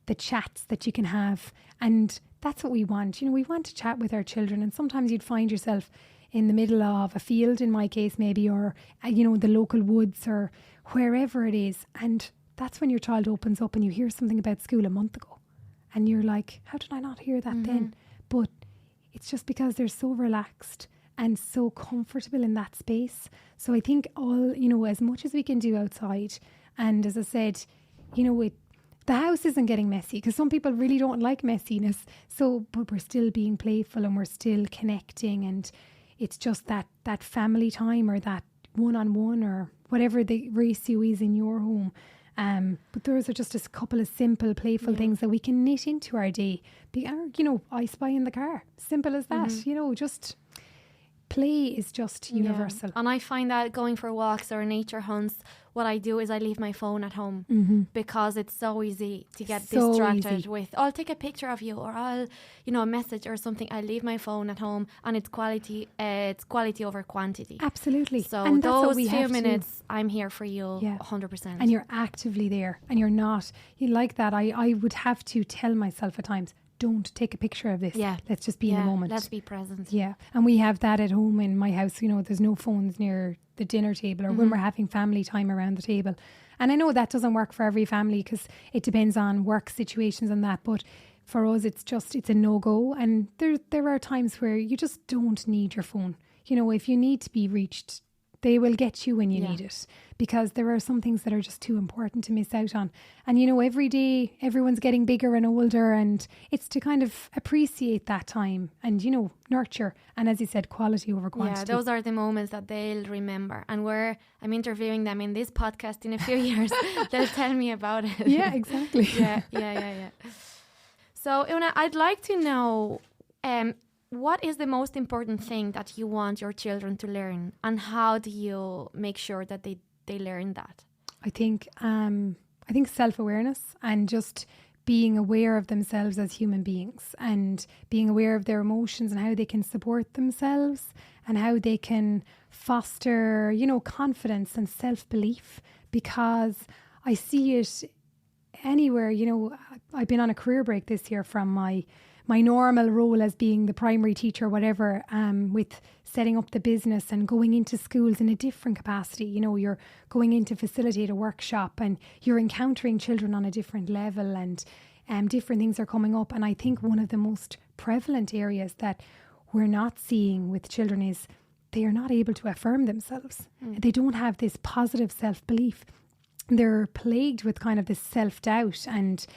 the chats that you can have. And that's what we want. We want to chat with our children. And sometimes you'd find yourself in the middle of a field, in my case maybe, or, the local woods or wherever it is. And that's when your child opens up and you hear something about school a month ago. And you're like, how did I not hear that then? But it's just because they're so relaxed and so comfortable in that space. So I think as much as we can do outside, and as I said, the house isn't getting messy, because some people really don't like messiness. So, but we're still being playful and we're still connecting, and it's just that family time, or that one-on-one, or whatever the ratio is in your home. But those are just a couple of simple, playful things that we can knit into our day. I spy in the car. Simple as that. Just play is just universal. And I find that going for walks or nature hunts, what I do is I leave my phone at home, because it's so easy to get distracted with, I'll take a picture of you, or I'll, a message or something. I leave my phone at home, and it's quality over quantity. Absolutely. So and those few minutes, I'm here for you 100%. And you're actively there, and you're not, like that. I would have to tell myself at times, don't take a picture of this. Yeah. Let's just be in the moment. Let's be present. Yeah. And we have that at home in my house. There's no phones near the dinner table, or when we're having family time around the table. And I know that doesn't work for every family, because it depends on work situations and that. But for us, it's a no-go. And there are times where you just don't need your phone. If you need to be reached, they will get you when you need it, because there are some things that are just too important to miss out on. And, every day everyone's getting bigger and older, and it's to kind of appreciate that time and, nurture. And as you said, quality over quantity. Yeah, those are the moments that they'll remember. And I'm interviewing them in this podcast in a few years. They'll tell me about it. Yeah, exactly. Yeah. So, Una, I'd like to know, what is the most important thing that you want your children to learn, and how do you make sure that they learn that? I think self-awareness, and just being aware of themselves as human beings, and being aware of their emotions and how they can support themselves, and how they can foster, confidence and self-belief. Because I see it anywhere. I've been on a career break this year from my normal role as being the primary teacher, whatever, with setting up the business and going into schools in a different capacity. You're going in to facilitate a workshop, and you're encountering children on a different level, and different things are coming up. And I think one of the most prevalent areas that we're not seeing with children is they are not able to affirm themselves. They don't have this positive self-belief. They're plagued with kind of this self-doubt, and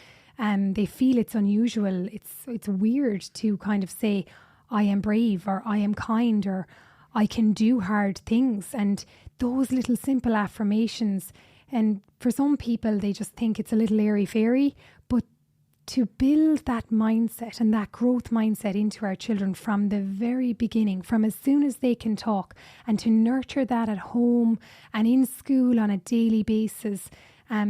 they feel it's unusual. It's weird to kind of say, I am brave, or I am kind, or I can do hard things. And those little simple affirmations, and for some people, they just think it's a little airy-fairy. But to build that mindset and that growth mindset into our children from the very beginning, from as soon as they can talk, and to nurture that at home and in school on a daily basis.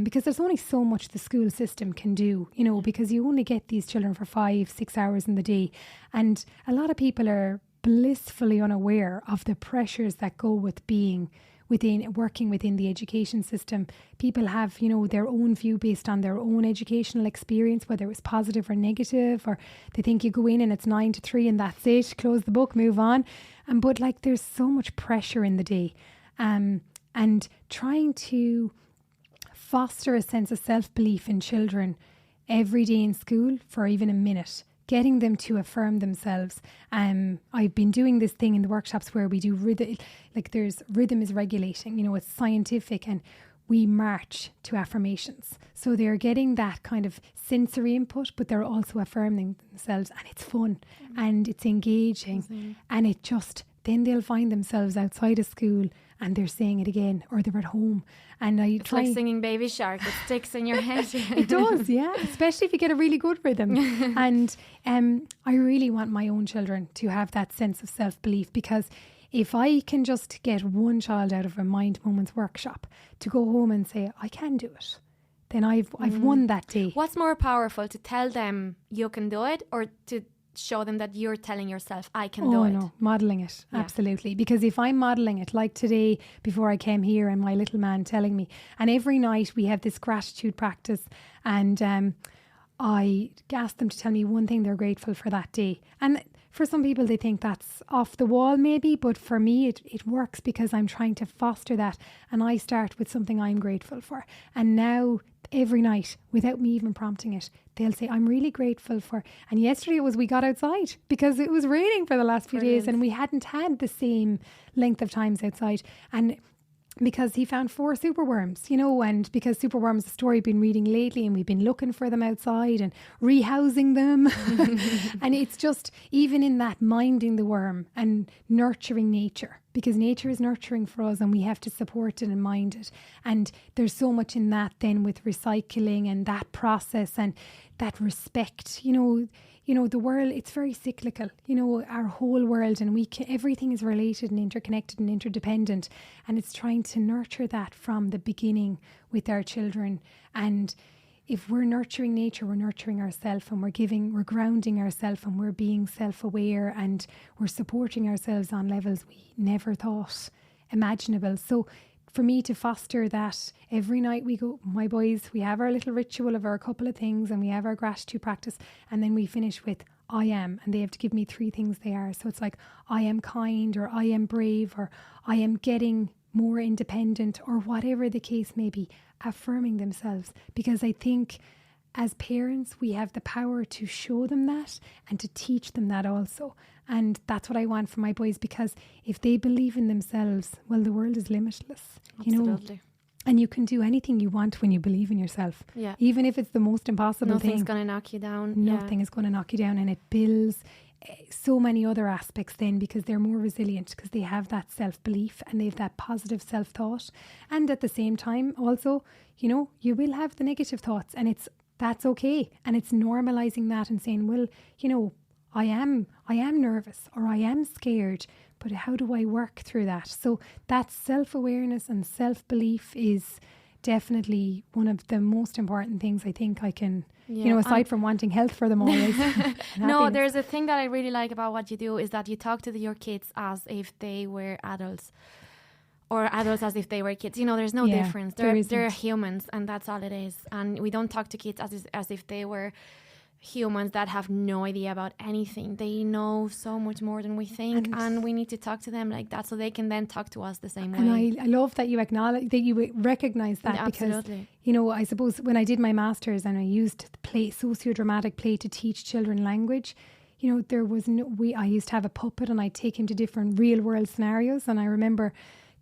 Because there's only so much the school system can do, because you only get these children for 5-6 hours in the day. And a lot of people are blissfully unaware of the pressures that go with being working within the education system. People have, their own view based on their own educational experience, whether it was positive or negative, or they think you go in and it's 9 to 3 and that's it, close the book, move on. But like, there's so much pressure in the day. And trying to foster a sense of self-belief in children every day in school for even a minute, getting them to affirm themselves. I've been doing this thing in the workshops where we do rhythm, like there's rhythm is regulating, it's scientific, and we march to affirmations. So they're getting that kind of sensory input, but they're also affirming themselves, and it's fun and it's engaging, and it just, then they'll find themselves outside of school and they're saying it again, or they're at home. And it's like singing Baby Shark. It sticks in your head. It does, yeah. Especially if you get a really good rhythm. And I really want my own children to have that sense of self-belief, because if I can just get one child out of a Mind Moments workshop to go home and say, I can do it, then I've won that day. What's more powerful, to tell them you can do it, or to show them that you're telling yourself, I can do it? Oh no, modelling it, absolutely. Because if I'm modelling it, like today before I came here, and my little man telling me, and every night we have this gratitude practice, and I ask them to tell me one thing they're grateful for that day. And for some people they think that's off the wall maybe, but for me it works, because I'm trying to foster that, and I start with something I'm grateful for. And now every night, without me even prompting it, they'll say, I'm really grateful for, and yesterday we got outside because it was raining for the last few days, and we hadn't had the same length of times outside. And because he found 4 superworms, and because superworms is a story I've been reading lately, and we've been looking for them outside and rehousing them. And it's just, even in that, minding the worm and nurturing nature, because nature is nurturing for us and we have to support it and mind it. And there's so much in that then with recycling and that process and that respect, the world, it's very cyclical, our whole world, and everything is related and interconnected and interdependent, and it's trying to nurture that from the beginning with our children. And if we're nurturing nature, we're nurturing ourselves, and we're grounding ourselves, and we're being self-aware, and we're supporting ourselves on levels we never thought imaginable. So for me to foster that, every night my boys, we have our little ritual of our couple of things, and we have our gratitude practice, and then we finish with I am, and they have to give me 3 things they are. So it's like, I am kind, or I am brave, or I am getting more independent, or whatever the case may be, affirming themselves. Because I think as parents, we have the power to show them that and to teach them that also. And that's what I want for my boys, because if they believe in themselves, well, the world is limitless. Absolutely. And you can do anything you want when you believe in yourself. Yeah. Even if it's the most impossible thing. Nothing's going to knock you down. Nothing is going to knock you down. And it builds so many other aspects then, because they're more resilient, because they have that self-belief and they have that positive self-thought. And at the same time also, you will have the negative thoughts, and that's okay. And it's normalizing that and saying, well, I am nervous, or I am scared, but how do I work through that? So that self-awareness and self-belief is definitely one of the most important things I think I can, aside from wanting health for them always. No, there's a thing that I really like about what you do, is that you talk to your kids as if they were adults, or adults as if they were kids. There's no difference. They're humans, and that's all it is. And we don't talk to kids as if they were humans that have no idea about anything. They know so much more than we think, and we need to talk to them like that, so they can then talk to us the same way. And I love that you acknowledge, that you recognize that. Yeah, because absolutely. I suppose when I did my master's and I used sociodramatic play to teach children language, there was I used to have a puppet, and I'd take him to different real world scenarios. And I remember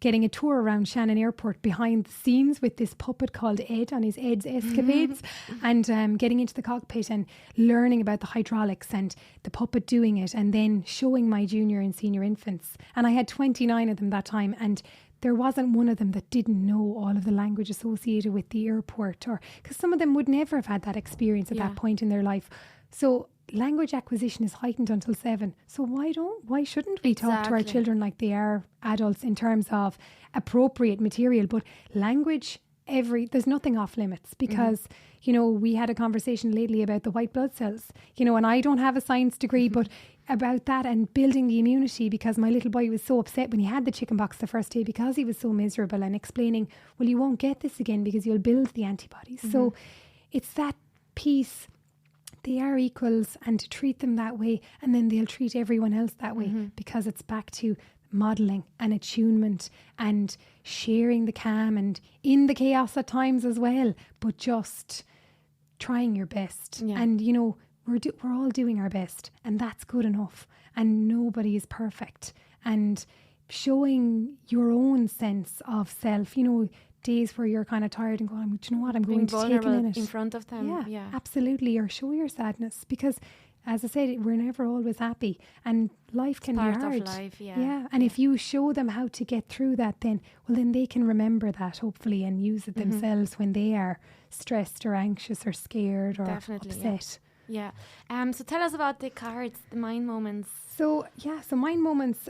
getting a tour around Shannon Airport behind the scenes with this puppet called Ed on his Ed's escapades, and getting into the cockpit and learning about the hydraulics and the puppet doing it, and then showing my junior and senior infants. And I had 29 of them that time, and there wasn't one of them that didn't know all of the language associated with the airport, or because some of them would never have had that experience at that point in their life. So language acquisition is heightened until 7. So why shouldn't we talk to our children like they are adults in terms of appropriate material? But language there's nothing off limits because, you know, we had a conversation lately about the white blood cells, you know, and I don't have a science degree, but about that and building the immunity, because my little boy was so upset when he had the chicken pox the first day because he was so miserable, and explaining, well, you won't get this again because you'll build the antibodies. So it's that piece. They are equals, and to treat them that way, and then they'll treat everyone else that way, because it's back to modelling and attunement and sharing the calm and in the chaos at times as well, but just trying your best. And, you know, we're all doing our best, and that's good enough, and nobody is perfect. And showing your own sense of self, you know, days where you're kind of tired and going, do you know what, I'm going to take a minute in front of them. Yeah, absolutely. Or show your sadness, because as I said, we're never always happy, and life can be hard. Part of life, And if you show them how to get through that, then they can remember that, hopefully, and use it themselves when they are stressed or anxious or scared or upset. Yeah. So tell us about the cards, the Mind Moments. So Mind Moments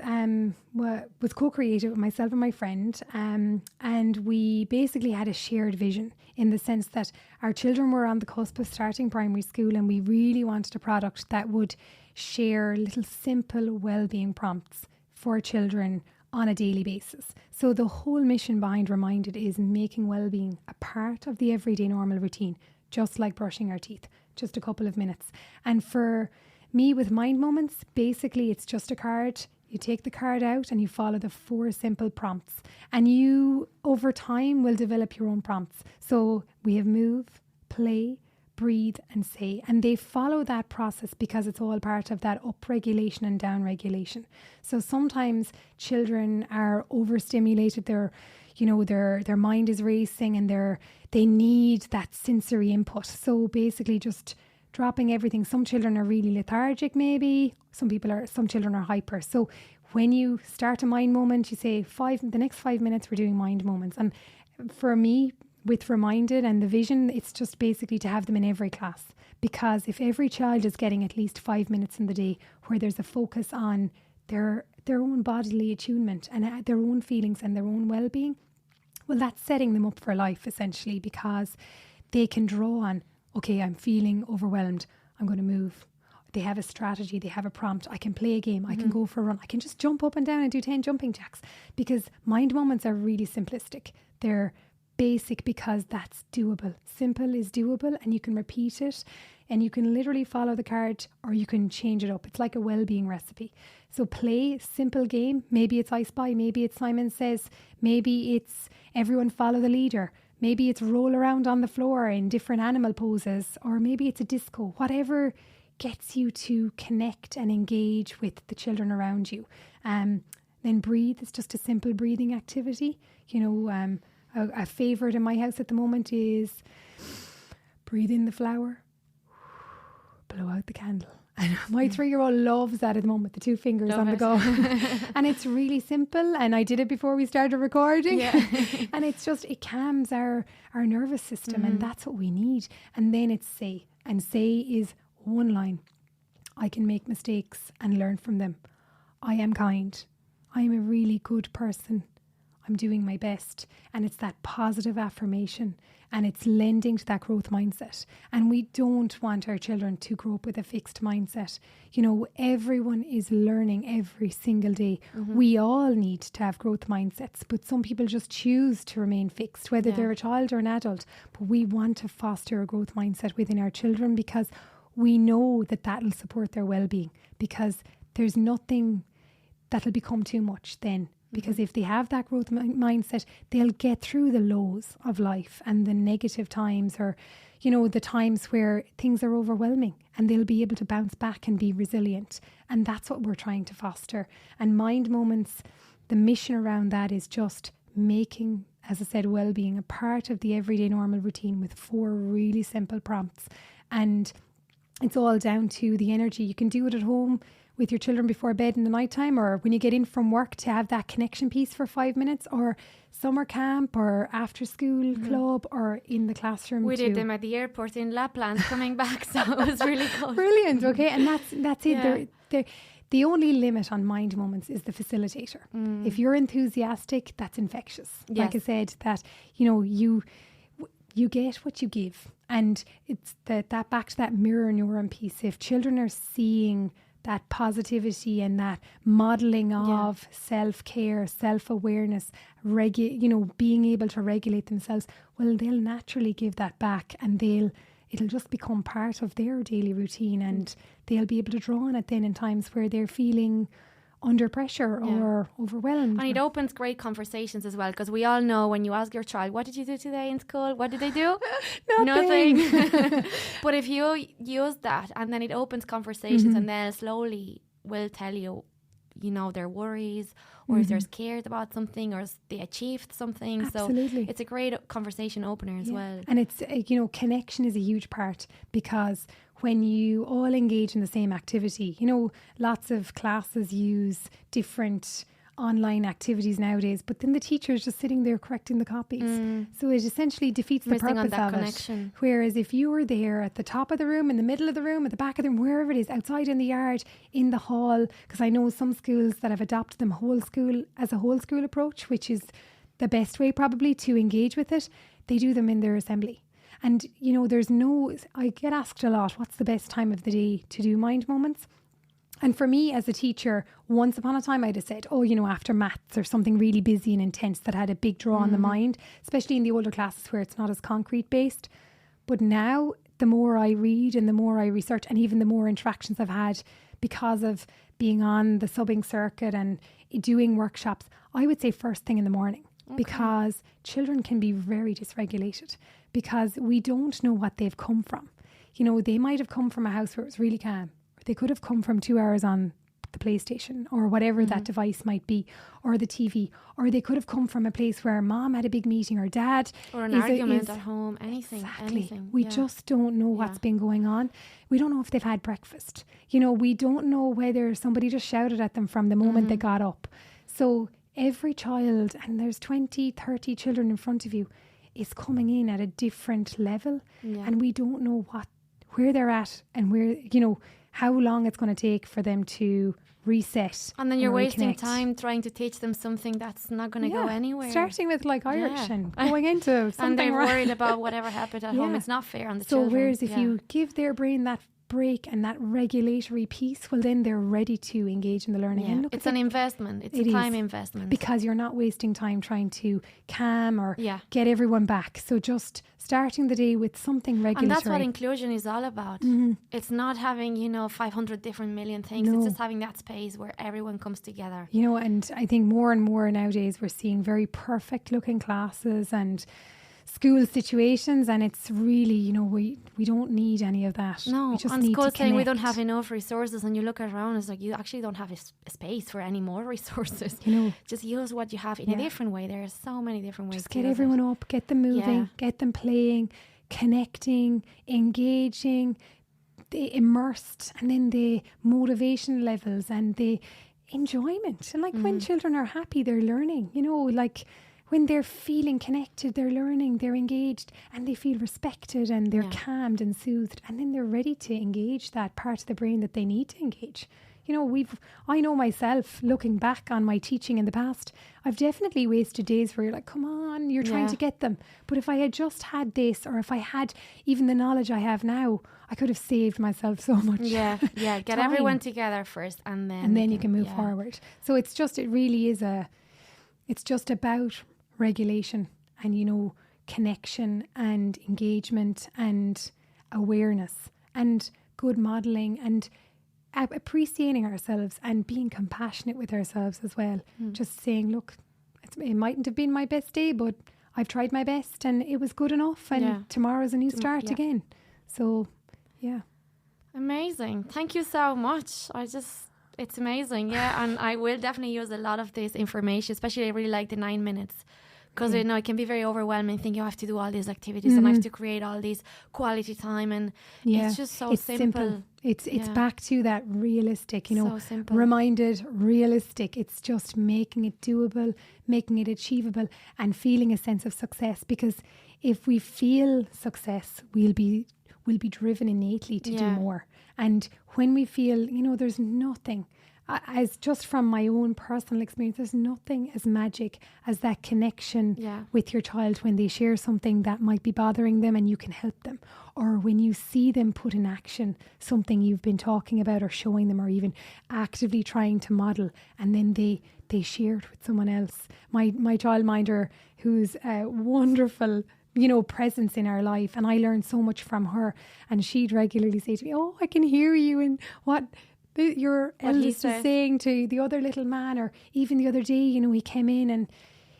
was co-created with myself and my friend, and we basically had a shared vision, in the sense that our children were on the cusp of starting primary school, and we really wanted a product that would share little simple well-being prompts for children on a daily basis. So the whole mission behind Remind Ed is making well-being a part of the everyday normal routine, just like brushing our teeth, just a couple of minutes. And for me, with Mind Moments, basically it's just a card. You take the card out and you follow the 4 simple prompts, and you over time will develop your own prompts. So we have move, play, breathe and say, and they follow that process because it's all part of that upregulation and downregulation. So sometimes children are overstimulated, their mind is racing, and they need that sensory input. So basically just dropping everything. Some children are really lethargic, maybe. Some children are hyper. So when you start a mind moment, you say the next 5 minutes we're doing mind moments. And for me, with Remind Ed and the vision, it's just basically to have them in every class. Because if every child is getting at least 5 minutes in the day where there's a focus on their own bodily attunement and their own feelings and their own well-being, well, that's setting them up for life, essentially, because they can draw on, okay, I'm feeling overwhelmed, I'm going to move. They have a strategy, they have a prompt, I can play a game, I can go for a run, I can just jump up and down and do 10 jumping jacks. Because mind moments are really simplistic. They're basic because that's doable. Simple is doable, and you can repeat it, and you can literally follow the card, or you can change it up. It's like a well-being recipe. So play, simple game. Maybe it's I Spy, maybe it's Simon Says, maybe it's everyone follow the leader, maybe it's roll around on the floor in different animal poses, or maybe it's a disco. Whatever gets you to connect and engage with the children around you. Then breathe is just a simple breathing activity. A favourite in my house at the moment is breathe in the flower, blow out the candle. And my 3-year-old loves that at the moment, the 2 fingers on the go. And it's really simple. And I did it before we started recording. Yeah. And it's just, it calms our nervous system, and that's what we need. And then it's say. And say is one line. I can make mistakes and learn from them. I am kind. I am a really good person. I'm doing my best. And it's that positive affirmation, and it's lending to that growth mindset. And we don't want our children to grow up with a fixed mindset. Everyone is learning every single day. We all need to have growth mindsets, but some people just choose to remain fixed, whether they're a child or an adult. But we want to foster a growth mindset within our children, because we know that will support their well-being, because there's nothing that'll become too much then. Because if they have that growth mindset, they'll get through the lows of life and the negative times, or, the times where things are overwhelming, and they'll be able to bounce back and be resilient. And that's what we're trying to foster. And Mind Moments, the mission around that is just making, as I said, well-being a part of the everyday normal routine with 4 really simple prompts. And it's all down to the energy. You can do it at home with your children before bed in the nighttime, or when you get in from work to have that connection piece for 5 minutes, or summer camp, or after school club, or in the classroom. We did them at the airport in Lapland coming back, so it was really cool. Brilliant. Okay, and that's it. Yeah. The only limit on Mind Moments is the facilitator. If you're enthusiastic, that's infectious. Yes. Like I said, that you get what you give. And it's that back to that mirror neuron piece. If children are seeing that positivity and that modelling of self-care, self-awareness, being able to regulate themselves, well, they'll naturally give that back, and it'll just become part of their daily routine, and they'll be able to draw on it then in times where they're feeling under pressure or overwhelmed. And it opens great conversations as well, because we all know when you ask your child, what did you do today in school? What did they do? Nothing. But if you use that, and then it opens conversations, and then slowly will tell you, their worries, or if they're scared about something, or they achieved something. Absolutely. So it's a great conversation opener as well. And it's, connection is a huge part, because when you all engage in the same activity, lots of classes use different online activities nowadays, but then the teacher is just sitting there correcting the copies. So it essentially defeats the purpose of connection. It. Whereas if you were there at the top of the room, in the middle of the room, at the back of the room, wherever it is, outside in the yard, in the hall, because I know some schools that have adopted them as a whole school approach, which is the best way probably to engage with it. They do them in their assembly. And, I get asked a lot, what's the best time of the day to do mind moments? And for me as a teacher, once upon a time I'd have said, after maths or something really busy and intense that had a big draw on the mind, especially in the older classes where it's not as concrete based. But now, the more I read and the more I research, and even the more interactions I've had because of being on the subbing circuit and doing workshops, I would say first thing in the morning. Because children can be very dysregulated, because we don't know what they've come from. They might have come from a house where it was really calm, or they could have come from 2 hours on the PlayStation or whatever that device might be, or the TV, or they could have come from a place where mom had a big meeting, or dad, or an argument at home, anything. We just don't know what's been going on. We don't know if they've had breakfast. We don't know whether somebody just shouted at them from the moment they got up. So every child, and there's 20, 30 children in front of you, is coming in at a different level, and we don't know where they're at, and where, how long it's going to take for them to reset. And then you're wasting time trying to teach them something that's not going to go anywhere. Starting with Irish and going into something. And they're worried about whatever happened at home. It's not fair on the children. So whereas if you give their brain that break and that regulatory piece, well, then they're ready to engage in the learning. And look, it's an investment. It's a time investment. Because you're not wasting time trying to calm or get everyone back. So just starting the day with something regulatory. And that's what inclusion is all about. It's not having, 500 different million things. It's just having that space where everyone comes together. And I think more and more nowadays we're seeing very perfect looking classes and school situations, and it's really, we don't need any of that. No, we just and need school's to saying we connect. don't have enough resources, and you look around, it's like you actually don't have a space for any more resources. Just use what you have in a different way. There are so many different ways. Just get everyone up, get them moving, get them playing, connecting, engaging, immersed, and then the motivation levels and the enjoyment. And when children are happy, they're learning, when they're feeling connected, they're learning, they're engaged, and they feel respected, and they're calmed and soothed, and then they're ready to engage that part of the brain that they need to engage. I know myself, looking back on my teaching in the past, I've definitely wasted days where you're like, come on, you're trying to get them. But if I had just had this, or if I had even the knowledge I have now, I could have saved myself so much. Get everyone together first, and then you can move forward. So it's just about regulation and, connection and engagement and awareness and good modelling and appreciating ourselves and being compassionate with ourselves as well. Just saying, look, it mightn't have been my best day, but I've tried my best and it was good enough, and tomorrow's a new start again. So, Amazing. Thank you so much. It's amazing, and I will definitely use a lot of this information, especially I really like the 9 minutes, because it can be very overwhelming thinking I have to do all these activities and I have to create all these quality time, and it's just so simple. It's back to that realistic, so simple. Reminded, realistic. It's just making it doable, making it achievable, and feeling a sense of success, because if we feel success, we'll be driven innately to do more. And when we feel, there's nothing as just from my own personal experience, there's nothing as magic as that connection with your child when they share something that might be bothering them and you can help them, or when you see them put in action something you've been talking about or showing them, or even actively trying to model, and then they share it with someone else. My childminder, who's a wonderful presence in our life, and I learned so much from her, and she'd regularly say to me, "Oh, I can hear you and what your eldest is saying to the other little man." Or even the other day, he came in and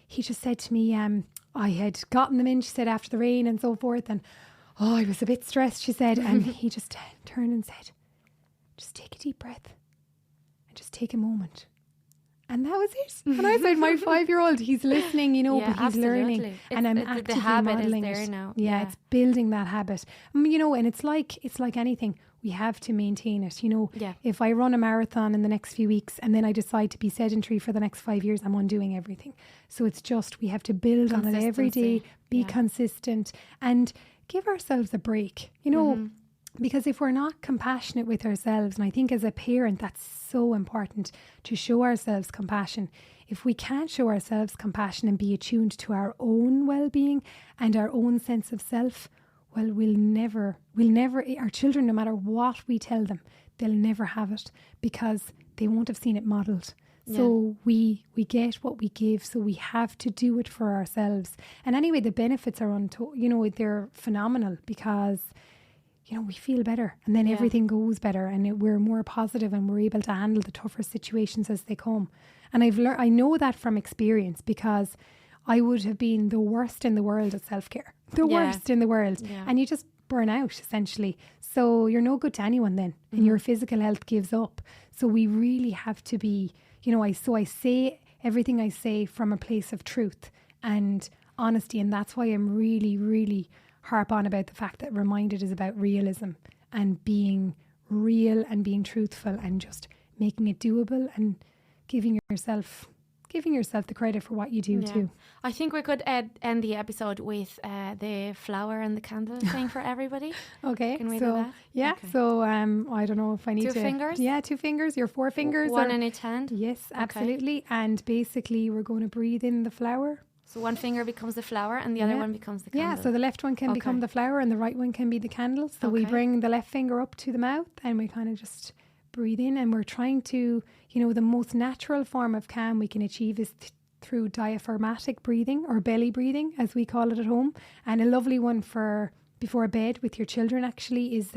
he just said to me, I had gotten them in, she said, after the rain and so forth, and I was a bit stressed, she said, and he just turned and said, "Just take a deep breath and just take a moment." And that was it. And I said, my 5-year-old, he's listening, but he's absolutely learning. And I'm actively the habit modeling is there it. now. Yeah, it's building that habit. And it's like anything. We have to maintain it. If I run a marathon in the next few weeks and then I decide to be sedentary for the next 5 years, I'm undoing everything. So it's just, we have to build on it every day, be consistent, and give ourselves a break. Because if we're not compassionate with ourselves, and I think as a parent that's so important to show ourselves compassion. If we can't show ourselves compassion and be attuned to our own well-being and our own sense of self, well, we'll never, our children, no matter what we tell them, they'll never have it because they won't have seen it modelled. So we get what we give, so we have to do it for ourselves. And anyway, the benefits are they're phenomenal because we feel better, and then everything goes better, and we're more positive, and we're able to handle the tougher situations as they come. And I know that from experience, because I would have been the worst in the world at self-care, worst in the world. Yeah. And you just burn out, essentially. So you're no good to anyone then, and your physical health gives up. So we really have to be, I say everything I say from a place of truth and honesty. And that's why I'm really, really harp on about the fact that Remind Ed is about realism and being real and being truthful and just making it doable and giving yourself the credit for what you do too. I think we could end the episode with the flower and the candle thing for everybody. Okay. Can we do that? Yeah. Okay. So I don't know if I need 2 fingers? Yeah, 2 fingers, your 4 fingers. One in each hand? Yes, absolutely. Okay. And basically we're going to breathe in the flower. So one finger becomes the flower and the other one becomes the candle. Yeah, so the left one can become the flower and the right one can be the candle. So we bring the left finger up to the mouth and we kind of just breathe in, and we're trying to, the most natural form of calm we can achieve is through diaphragmatic breathing, or belly breathing as we call it at home. And a lovely one for before bed with your children actually is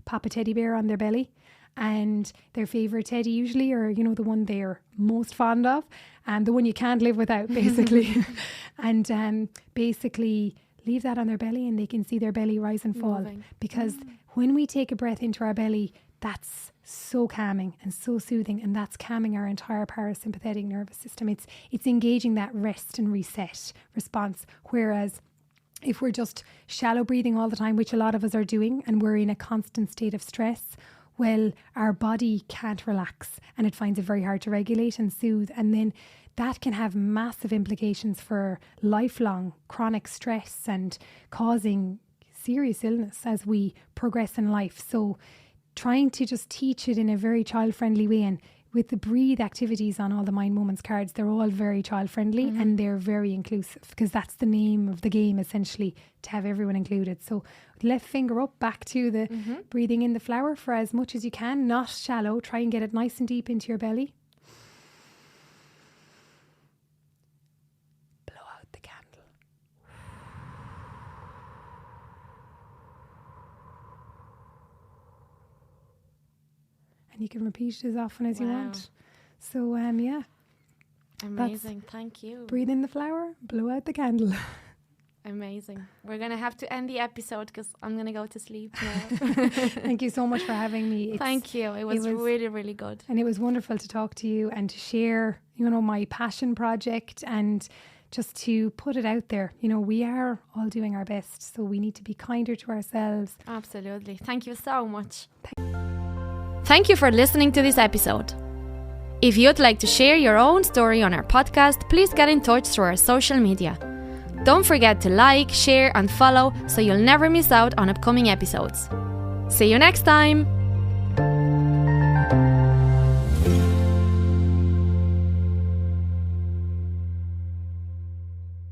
pop a teddy bear on their belly. And their favourite teddy usually, or the one they're most fond of, and the one you can't live without, basically. And basically leave that on their belly, and they can see their belly rise and fall. Moving. Because when we take a breath into our belly, that's so calming and so soothing, and that's calming our entire parasympathetic nervous system. It's engaging that rest and reset response. Whereas if we're just shallow breathing all the time, which a lot of us are doing, and we're in a constant state of stress, well, our body can't relax and it finds it very hard to regulate and soothe. And then that can have massive implications for lifelong chronic stress and causing serious illness as we progress in life. So trying to just teach it in a very child-friendly way, and with the breathe activities on all the Mind Moments cards, they're all very child-friendly and they're very inclusive, because that's the name of the game, essentially, to have everyone included. So left finger up, back to the breathing in the flower for as much as you can, not shallow. Try and get it nice and deep into your belly. Blow out the candle. And you can repeat it as often as you want. So, yeah. Amazing. Thank you. Breathe in the flower, blow out the candle. Amazing. We're going to have to end the episode because I'm going to go to sleep now. Thank you so much for having me. Thank you. It was really, really good. And it was wonderful to talk to you and to share, my passion project, and just to put it out there. We are all doing our best, so we need to be kinder to ourselves. Absolutely. Thank you so much. Thank you for listening to this episode. If you'd like to share your own story on our podcast, please get in touch through our social media. Don't forget to like, share and follow so you'll never miss out on upcoming episodes. See you next time!